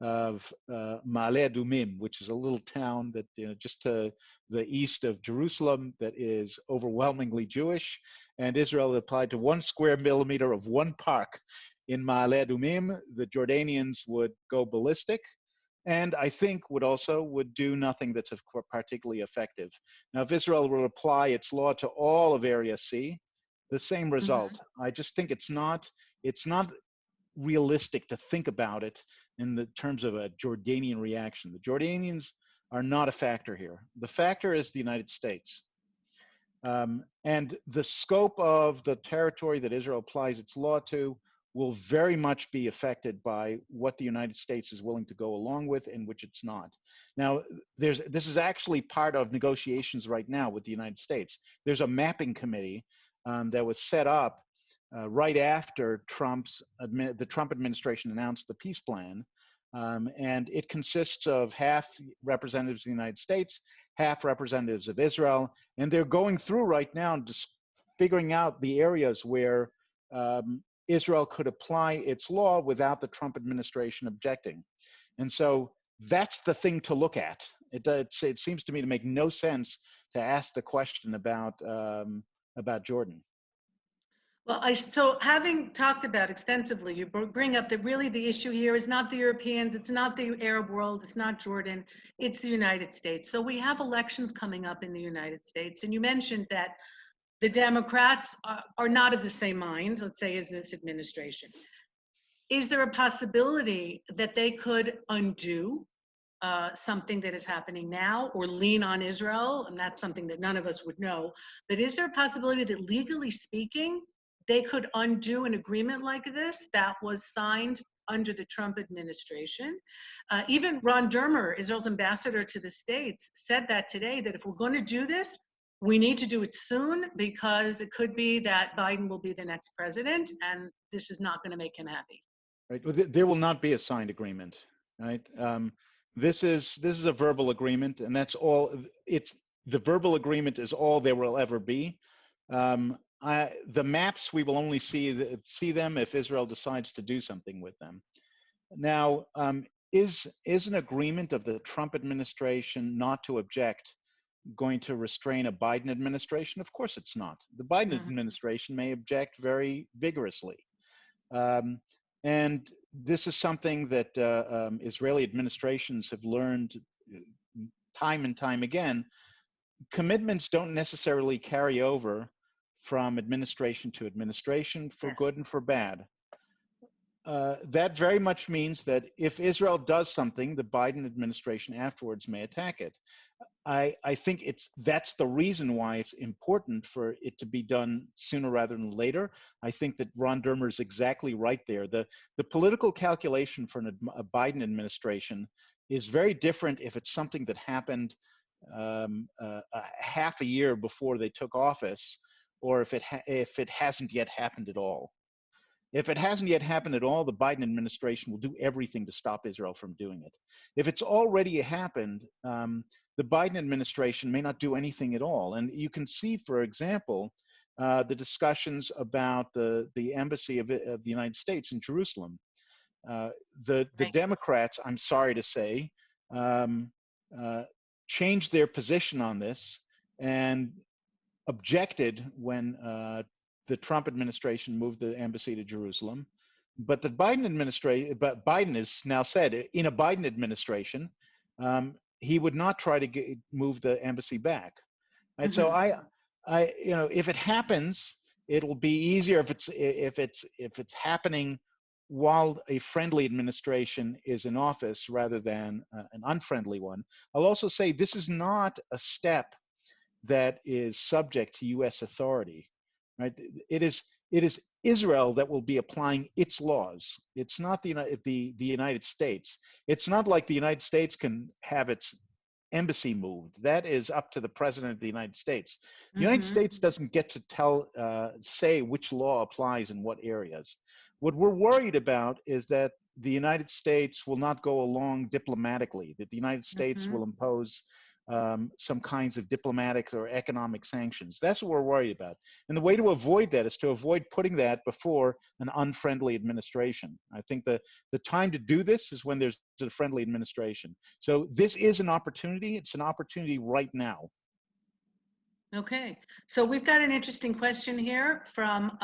of Ma'ale Adumim, which is a little town that just to the east of Jerusalem that is overwhelmingly Jewish, and Israel applied to 1 square millimeter of one park in Ma'ale Adumim, the Jordanians would go ballistic, and I think would do nothing that's particularly effective. Now, if Israel will apply its law to all of Area C, the same result. I just think it's not realistic to think about it in the terms of a Jordanian reaction. The Jordanians are not a factor here. The factor is the United States. And the scope of the territory that Israel applies its law to will very much be affected by what the United States is willing to go along with and which it's not. Now, this is actually part of negotiations right now with the United States. There's a mapping committee that was set up right after the Trump administration announced the peace plan. And it consists of half representatives of the United States, half representatives of Israel. And they're going through right now just figuring out the areas where Israel could apply its law without the Trump administration objecting. And so that's the thing to look at. It seems to me to make no sense to ask the question about Jordan. Well, so having talked about extensively, you bring up that really the issue here is not the Europeans, it's not the Arab world, it's not Jordan, it's the United States. So we have elections coming up in the United States, and you mentioned that the Democrats are not of the same mind, let's say, as this administration. Is there a possibility that they could undo something that is happening now or lean on Israel? And that's something that none of us would know. But is there a possibility that legally speaking, they could undo an agreement like this that was signed under the Trump administration? Even Ron Dermer, Israel's ambassador to the States, said that today, that if we're going to do this, we need to do it soon because it could be that Biden will be the next president and this is not going to make him happy. Right. Well, there will not be a signed agreement, right? This is a verbal agreement, and that's all. The verbal agreement is all there will ever be. The maps, we will only see them if Israel decides to do something with them. Now, is an agreement of the Trump administration not to object going to restrain a Biden administration? Of course it's not. The Biden administration may object very vigorously. And this is something that Israeli administrations have learned time and time again. Commitments don't necessarily carry over from administration to administration for Yes. good and for bad. That very much means that if Israel does something, the Biden administration afterwards may attack it. I think that's the reason why it's important for it to be done sooner rather than later. I think that Ron Dermer is exactly right there. The political calculation for a Biden administration is very different if it's something that happened half a year before they took office, or if it hasn't yet happened at all. If it hasn't yet happened at all, the Biden administration will do everything to stop Israel from doing it. If it's already happened, the Biden administration may not do anything at all. And you can see, for example, the discussions about the embassy of the United States in Jerusalem. The Right. Democrats, I'm sorry to say, changed their position on this and objected when the Trump administration moved the embassy to Jerusalem. But Biden has now said in a Biden administration, he would not try to move the embassy back. Right. So if it happens, it'll be easier if it's happening while a friendly administration is in office rather than an unfriendly one. I'll also say this is not a step that is subject to U.S. authority, right? It is Israel that will be applying its laws. It's not the United States. It's not like the United States can have its embassy moved. That is up to the President of the United States. The United States doesn't get to say which law applies in what areas. What we're worried about is that the United States will not go along diplomatically, that the United States will impose some kinds of diplomatic or economic sanctions. That's what we're worried about. And the way to avoid that is to avoid putting that before an unfriendly administration. I think the time to do this is when there's a friendly administration. So this is an opportunity. It's an opportunity right now. Okay, so we've got an interesting question here from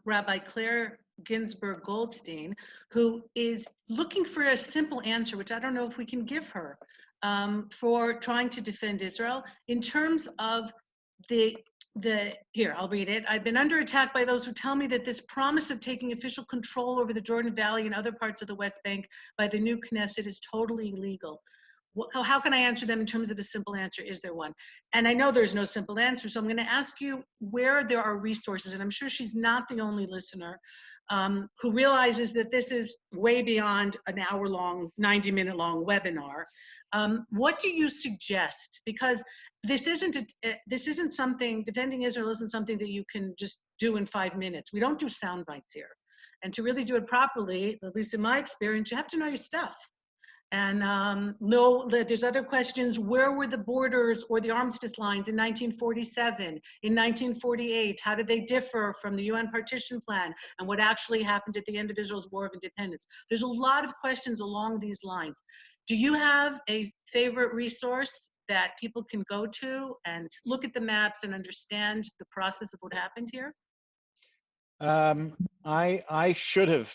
Rabbi Claire Ginsburg Goldstein, who is looking for a simple answer, which I don't know if we can give her, for trying to defend Israel in terms of here, I'll read it. I've been under attack by those who tell me that this promise of taking official control over the Jordan Valley and other parts of the West Bank by the new Knesset is totally illegal. How can I answer them in terms of a simple answer? Is there one? And I know there's no simple answer, so I'm going to ask you where there are resources, and I'm sure she's not the only listener who realizes that this is way beyond an hour-long, 90-minute-long webinar. What do you suggest? Because this isn't something, defending Israel isn't something that you can just do in 5 minutes. We don't do sound bites here. And to really do it properly, at least in my experience, you have to know your stuff. And know that there's other questions. Where were the borders or the armistice lines in 1947, in 1948? How did they differ from the UN partition plan? And what actually happened at the end of Israel's War of Independence? There's a lot of questions along these lines. Do you have a favorite resource that people can go to and look at the maps and understand the process of what happened here? I should have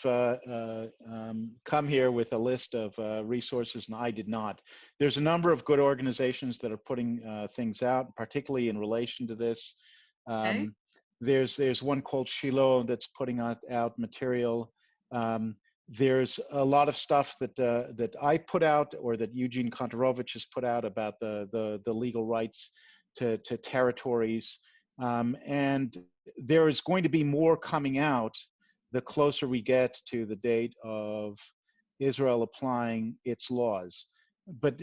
come here with a list of resources, and I did not. There's a number of good organizations that are putting things out, particularly in relation to this. Okay. There's one called Shiloh that's putting out material. There's a lot of stuff that I put out, or that Eugene Kontorovich has put out about the legal rights to territories. And there is going to be more coming out the closer we get to the date of Israel applying its laws. But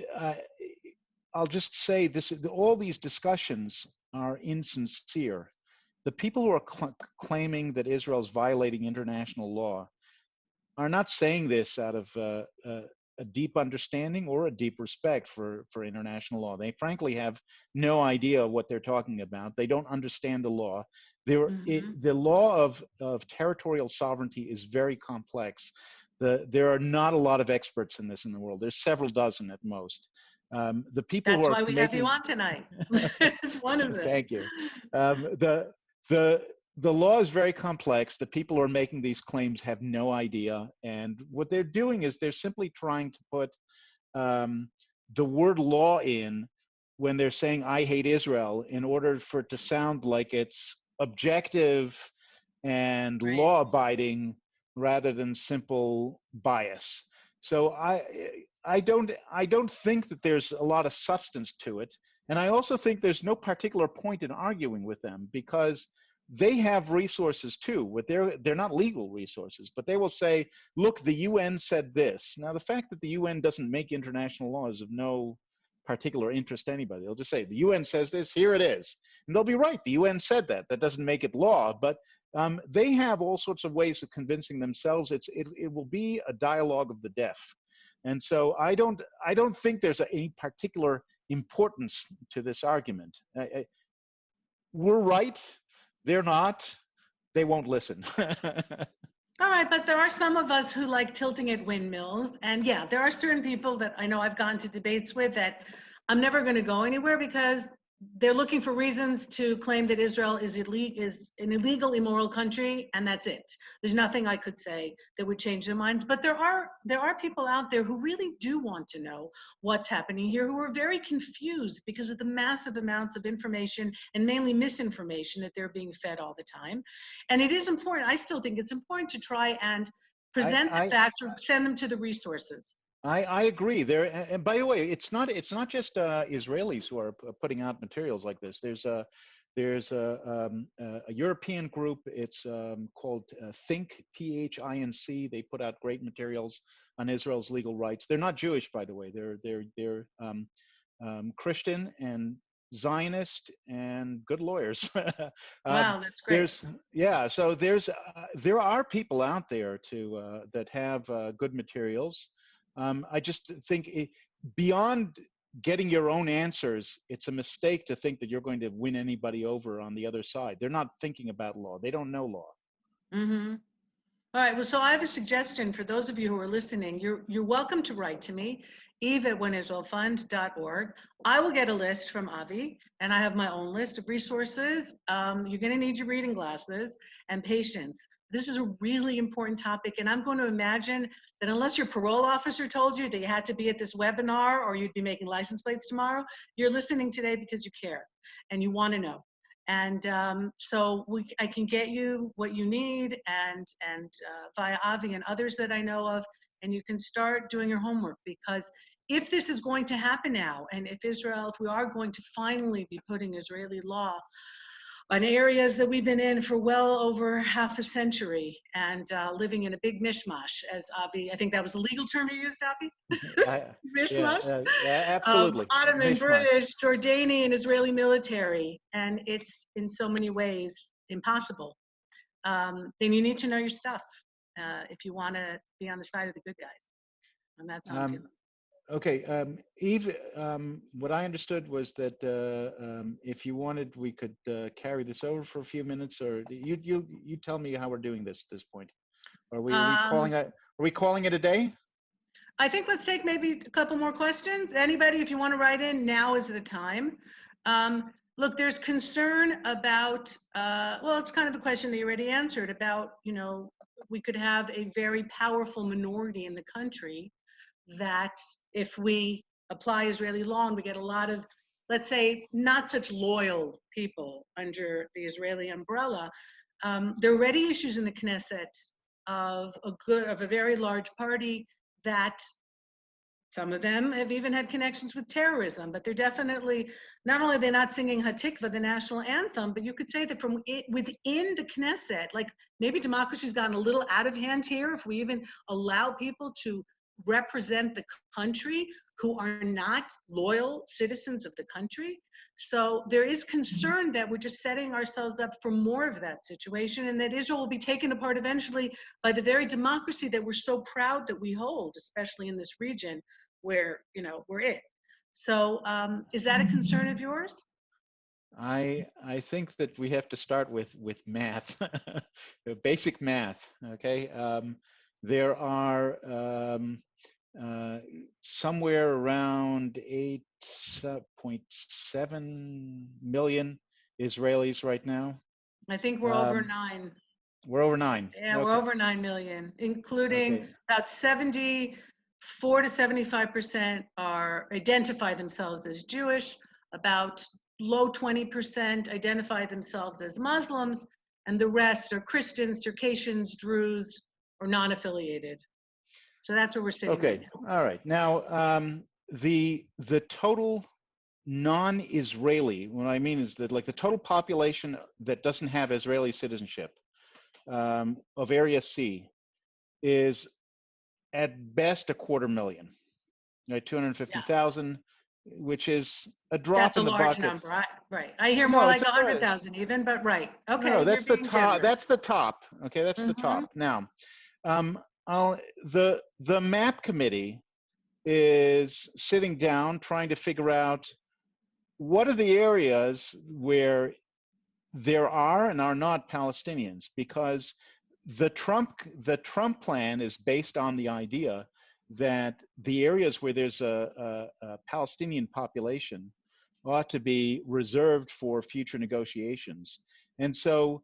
I'll just say this: all these discussions are insincere. The people who are claiming that Israel is violating international law are not saying this out of a deep understanding or a deep respect for international law. They frankly have no idea what they're talking about. They don't understand the law. The law of territorial sovereignty is very complex. There are not a lot of experts in this in the world. There's several dozen at most. The people That's who are why we have you on tonight. It's one of them. Thank you. the law is very complex. The people who are making these claims have no idea. And what they're doing is they're simply trying to put um, the word law in when they're saying, I hate Israel, in order for it to sound like it's objective and Right. law abiding rather than simple bias. So I don't think that there's a lot of substance to it. And I also think there's no particular point in arguing with them because they have resources too. What they're not legal resources, but they will say, look, the UN said this. Now, the fact that the UN doesn't make international law is of no particular interest to anybody. They'll just say, the UN says this, here it is. And they'll be right. The UN said that. That doesn't make it law, but they have all sorts of ways of convincing themselves. It will be a dialogue of the deaf. And so I don't think there's any particular importance to this argument. We're right. They're not. They won't listen. All right, but there are some of us who like tilting at windmills. And yeah, there are certain people that I know I've gone to debates with that I'm never going to go anywhere because they're looking for reasons to claim that Israel is an illegal, immoral country, and that's it. There's nothing I could say that would change their minds. But there are people out there who really do want to know what's happening here, who are very confused because of the massive amounts of information and mainly misinformation that they're being fed all the time. And it is important. I still think it's important to try and present the I, facts or send them to the resources. I agree. And by the way, it's not just Israelis who are putting out materials like this. There's a European group. It's called Think, THINC. They put out great materials on Israel's legal rights. They're not Jewish, by the way. They're Christian and Zionist and good lawyers. Wow, that's great. So there are people out there that have good materials. I just think beyond getting your own answers, it's a mistake to think that you're going to win anybody over on the other side. They're not thinking about law. They don't know law. Mm-hmm. All right. Well, so I have a suggestion for those of you who are listening. You're welcome to write to me, eve@oneisraelfund.org. I will get a list from Avi, and I have my own list of resources. You're going to need your reading glasses and patience. This is a really important topic, and I'm going to imagine that unless your parole officer told you that you had to be at this webinar or you'd be making license plates tomorrow, you're listening today because you care and you want to know. And so I can get you what you need and via Avi and others that I know of, and you can start doing your homework, because if this is going to happen now, and if we are going to finally be putting Israeli law on areas that we've been in for well over half a century and living in a big mishmash, as Avi, I think that was a legal term you used, Avi? Mishmash? Of Absolutely. Ottoman, Mishmash. British, Jordanian, Israeli military, and it's in so many ways impossible. Then you need to know your stuff if you want to be on the side of the good guys. And that's how I'm feeling. Okay, Eve, what I understood was that if you wanted, we could carry this over for a few minutes, or you tell me how we're doing this at this point. Are we calling it a day? I think let's take maybe a couple more questions. Anybody, if you want to write in, now is the time. Look, there's concern about, well, it's kind of a question that you already answered about, we could have a very powerful minority in the country that if we apply Israeli law and we get a lot of, let's say, not such loyal people under the Israeli umbrella, there are already issues in the Knesset of a very large party that some of them have even had connections with terrorism, but they're definitely, not only are they not singing Hatikva, the national anthem, but you could say that from within the Knesset, like maybe democracy's gotten a little out of hand here if we even allow people to represent the country who are not loyal citizens of the country. So there is concern that we're just setting ourselves up for more of that situation, and that Israel will be taken apart eventually by the very democracy that we're so proud that we hold, especially in this region where, we're it. So is that a concern of yours? I think that we have to start with math, basic math. Okay, there are somewhere around 8.7 million Israelis right now. I think we're over Um, 9. we're over 9. Yeah, we're Okay. over 9 million, including Okay. about 74 to 75% are identify themselves as Jewish, about low 20% identify themselves as Muslims, and the rest are Christians, Circassians, Druze, or non-affiliated. So that's where we're sitting right Okay. now. All right. Now, the total non-Israeli, what I mean is that like the total population that doesn't have Israeli citizenship of Area C is at best 250,000, right? Yeah, 250,000, which is a that's drop a in the large bucket. number. Right. I hear more No, like it's a 100,000 even, but right. no, Okay, you're that's the being top. generous. That's the top. Okay, that's the Mm-hmm. top. Now, um, the map committee is sitting down trying to figure out what are the areas where there are and are not Palestinians, because the Trump plan is based on the idea that the areas where there's a Palestinian population ought to be reserved for future negotiations. And so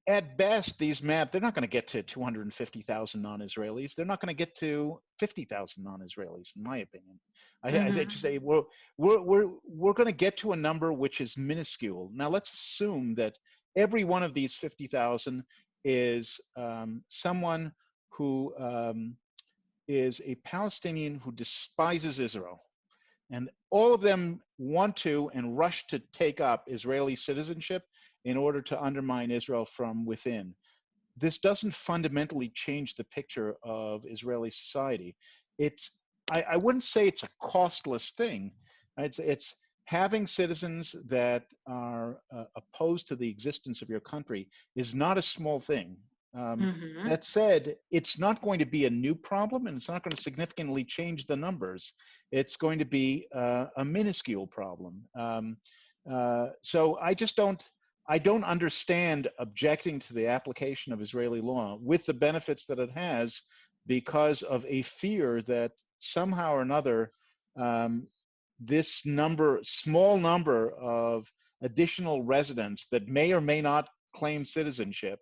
at best, these maps, they're not going to get to 250,000 non-Israelis. They're not going to get to 50,000 non-Israelis, in my opinion. I just Mm-hmm. say we're going to get to a number which is minuscule. Now, let's assume that every one of these 50,000 is someone who is a Palestinian who despises Israel. And all of them want to and rush to take up Israeli citizenship in order to undermine Israel from within. This doesn't fundamentally change the picture of Israeli society. I wouldn't say it's a costless thing. It's having citizens that are opposed to the existence of your country is not a small thing. Mm-hmm. That said, it's not going to be a new problem, and it's not going to significantly change the numbers. It's going to be a minuscule problem. So I don't understand objecting to the application of Israeli law with the benefits that it has, because of a fear that somehow or another this small number of additional residents that may or may not claim citizenship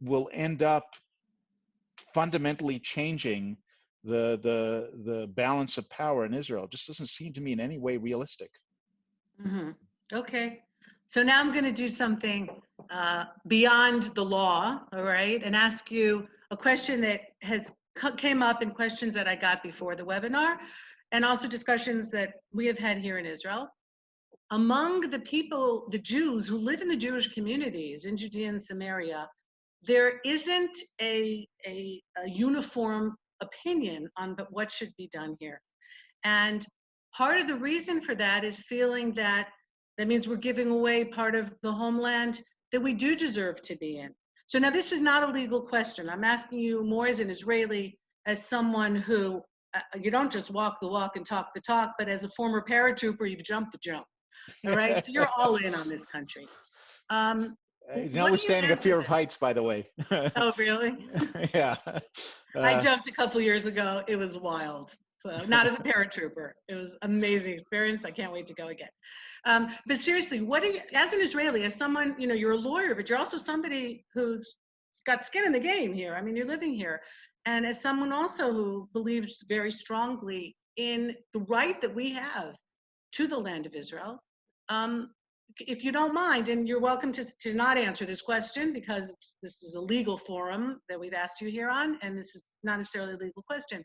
will end up fundamentally changing the balance of power in Israel. It just doesn't seem to me in any way realistic. Mm-hmm. Okay. So now I'm going to do something beyond the law, all right, and ask you a question that came up in questions that I got before the webinar, and also discussions that we have had here in Israel. Among the people, the Jews who live in the Jewish communities in Judea and Samaria, there isn't a uniform opinion on what should be done here. And part of the reason for that is feeling that means we're giving away part of the homeland that we do deserve to be in. So now this is not a legal question. I'm asking you more as an Israeli, as someone who, you don't just walk the walk and talk the talk, but as a former paratrooper, you've jumped the jump. All right, so you're all in on this country. What do you Notwithstanding a answer fear of that? heights, by the way. Oh, really? Yeah. I Uh, jumped a couple years ago. It was wild. So not as a paratrooper. It was an amazing experience. I can't wait to go again. But seriously, what do you, as an Israeli, as someone, you're a lawyer, but you're also somebody who's got skin in the game here. I mean, you're living here. And as someone also who believes very strongly in the right that we have to the land of Israel, if you don't mind, and you're welcome to not answer this question because this is a legal forum that we've asked you here on, and this is not necessarily a legal question.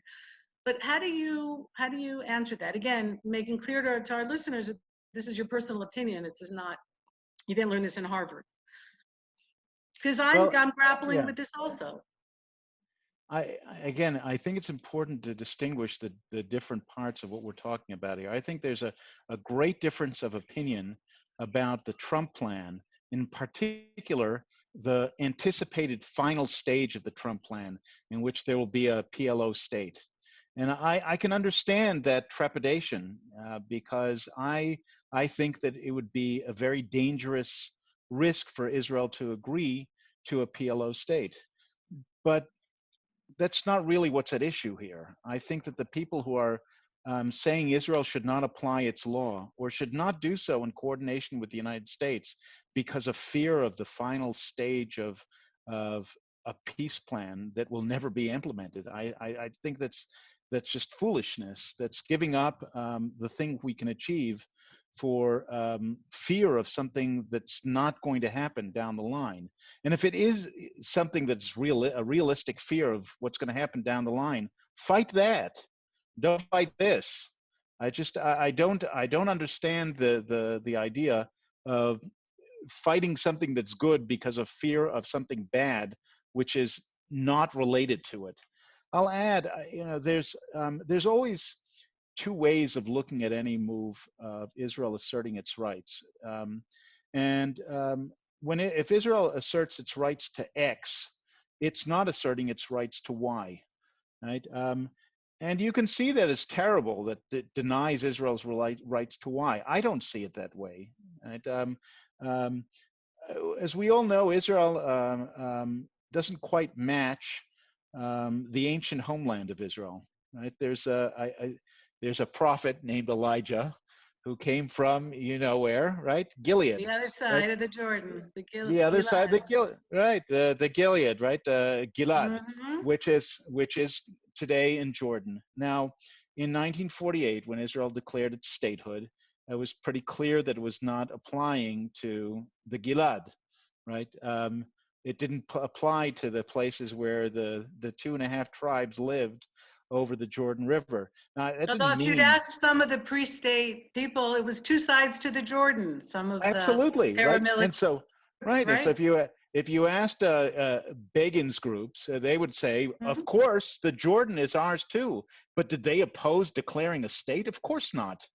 But how do you answer that? Again, making clear to our listeners that this is your personal opinion. It is not, you didn't learn this in Harvard. Because I'm well, grappling yeah. with this also. I think it's important to distinguish the different parts of what we're talking about here. I think there's a great difference of opinion about the Trump plan, in particular, the anticipated final stage of the Trump plan, in which there will be a PLO state. And I can understand that trepidation because I think that it would be a very dangerous risk for Israel to agree to a PLO state. But that's not really what's at issue here. I think that the people who are saying Israel should not apply its law or should not do so in coordination with the United States because of fear of the final stage of a peace plan that will never be implemented. I think that's just foolishness. That's giving up the thing we can achieve for fear of something that's not going to happen down the line. And if it is something that's a realistic fear of what's going to happen down the line, fight that. Don't fight this. I don't understand the idea of fighting something that's good because of fear of something bad, which is not related to it. I'll add, there's always two ways of looking at any move of Israel asserting its rights. If Israel asserts its rights to X, it's not asserting its rights to Y, right? And you can see that as terrible, that it denies Israel's rights to Y. I don't see it that way. Right? As we all know, Israel doesn't quite match the ancient homeland of Israel. Right? There's a prophet named Elijah who came from where, right? Gilead. The other side Right? of the Jordan, The other side, the Gilead, right? The Gilead, right? The Gilad, Mm-hmm. which is today in Jordan. Now, in 1948, when Israel declared its statehood, it was pretty clear that it was not applying to the Gilad, right? It didn't apply to the places where the 2.5 tribes lived over the Jordan River. Now, that Although didn't if you'd mean ask some of the pre-state people, it was two sides to the Jordan, some of the absolutely right. paramilitaries, And so right, and so right? if you asked Begin's groups, they would say, Mhm. of course, the Jordan is ours too. But did they oppose declaring a state? Of course not.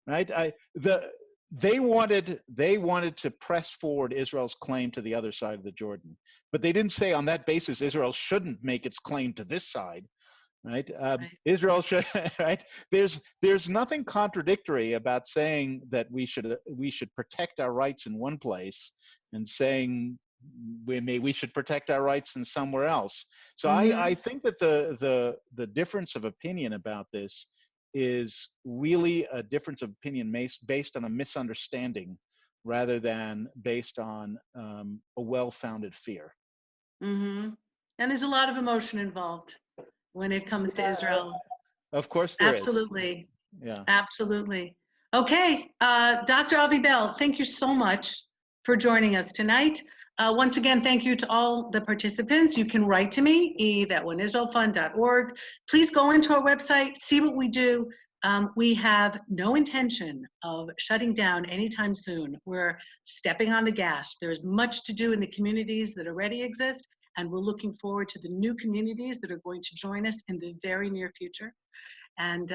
Right? They wanted to press forward Israel's claim to the other side of the Jordan, but they didn't say on that basis Israel shouldn't make its claim to this side. Right? Right. Israel should. Right? There's nothing contradictory about saying that we should protect our rights in one place and saying we should protect our rights in somewhere else. So I Mm-hmm. think that the difference of opinion about this is really a difference of opinion based on a misunderstanding rather than based on a well-founded fear. Mm-hmm. And there's a lot of emotion involved when it comes to Yeah, Israel. of course there is. Absolutely. Yeah. Absolutely. Okay, Dr. Avi Bell, thank you so much for joining us tonight. Once again, thank you to all the participants. You can write to me, eve@oneisraelfund.org. Please go into our website, see what we do. We have no intention of shutting down anytime soon. We're stepping on the gas. There's much to do in the communities that already exist, and we're looking forward to the new communities that are going to join us in the very near future. And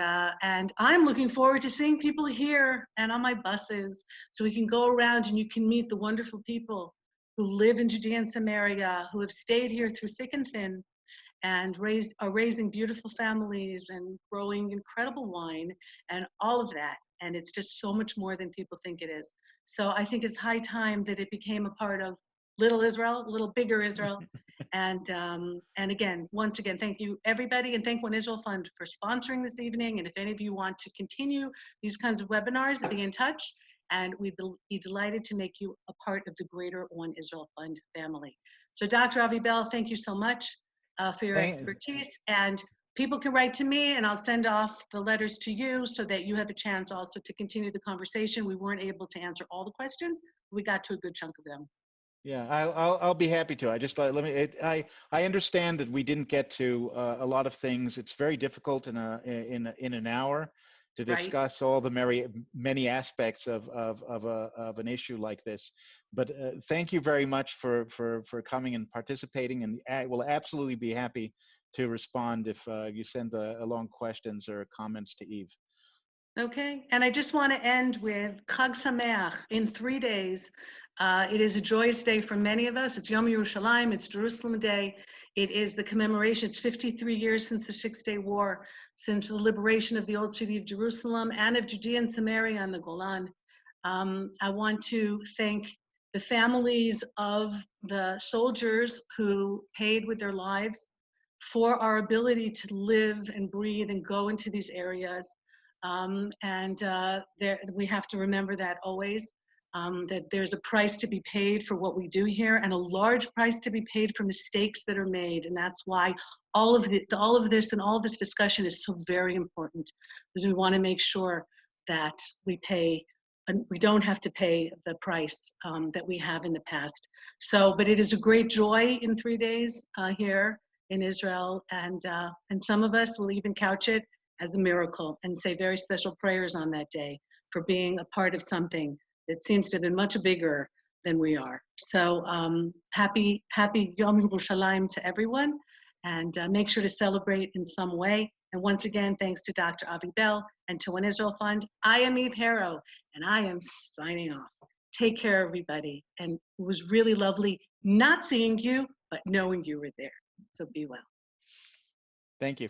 I'm looking forward to seeing people here and on my buses, so we can go around and you can meet the wonderful people who live in Judea and Samaria, who have stayed here through thick and thin, and are raising beautiful families and growing incredible wine and all of that. And it's just so much more than people think it is. So I think it's high time that it became a part of Little Israel, a little bigger Israel. And again, once again, thank you everybody, and thank One Israel Fund for sponsoring this evening. And if any of you want to continue these kinds of webinars, be in touch, and we'd be delighted to make you a part of the greater One Israel Fund family. So Dr. Avi Bell, thank you so much for your expertise. And people can write to me, and I'll send off the letters to you so that you have a chance also to continue the conversation. We weren't able to answer all the questions. We got to a good chunk of them. Yeah, I'll be happy to. I just let me. I understand that we didn't get to a lot of things. It's very difficult in an hour to discuss all the many aspects of an issue like this. But thank you very much for coming and participating, and I will absolutely be happy to respond if you send along questions or comments to Eve. Okay, and I just want to end with Chag Sameach in 3 days. It is a joyous day for many of us. It's Yom Yerushalayim, it's Jerusalem Day. It is the commemoration, it's 53 years since the Six-Day War, since the liberation of the old city of Jerusalem and of Judea and Samaria and the Golan. I want to thank the families of the soldiers who paid with their lives for our ability to live and breathe and go into these areas. We have to remember that always, that there's a price to be paid for what we do here, and a large price to be paid for mistakes that are made. And that's why all of this and all this discussion is so very important, because we want to make sure that we don't have to pay the price that we have in the past. But it is a great joy in 3 days here in Israel, and some of us will even couch it as a miracle and say very special prayers on that day for being a part of something that seems to have been much bigger than we are. So happy Yom Yerushalayim to everyone, and make sure to celebrate in some way. And once again, thanks to Dr. Avi Bell and to One Israel Fund. I am Eve Harrow, and I am signing off. Take care, everybody. And it was really lovely not seeing you, but knowing you were there. So be well. Thank you.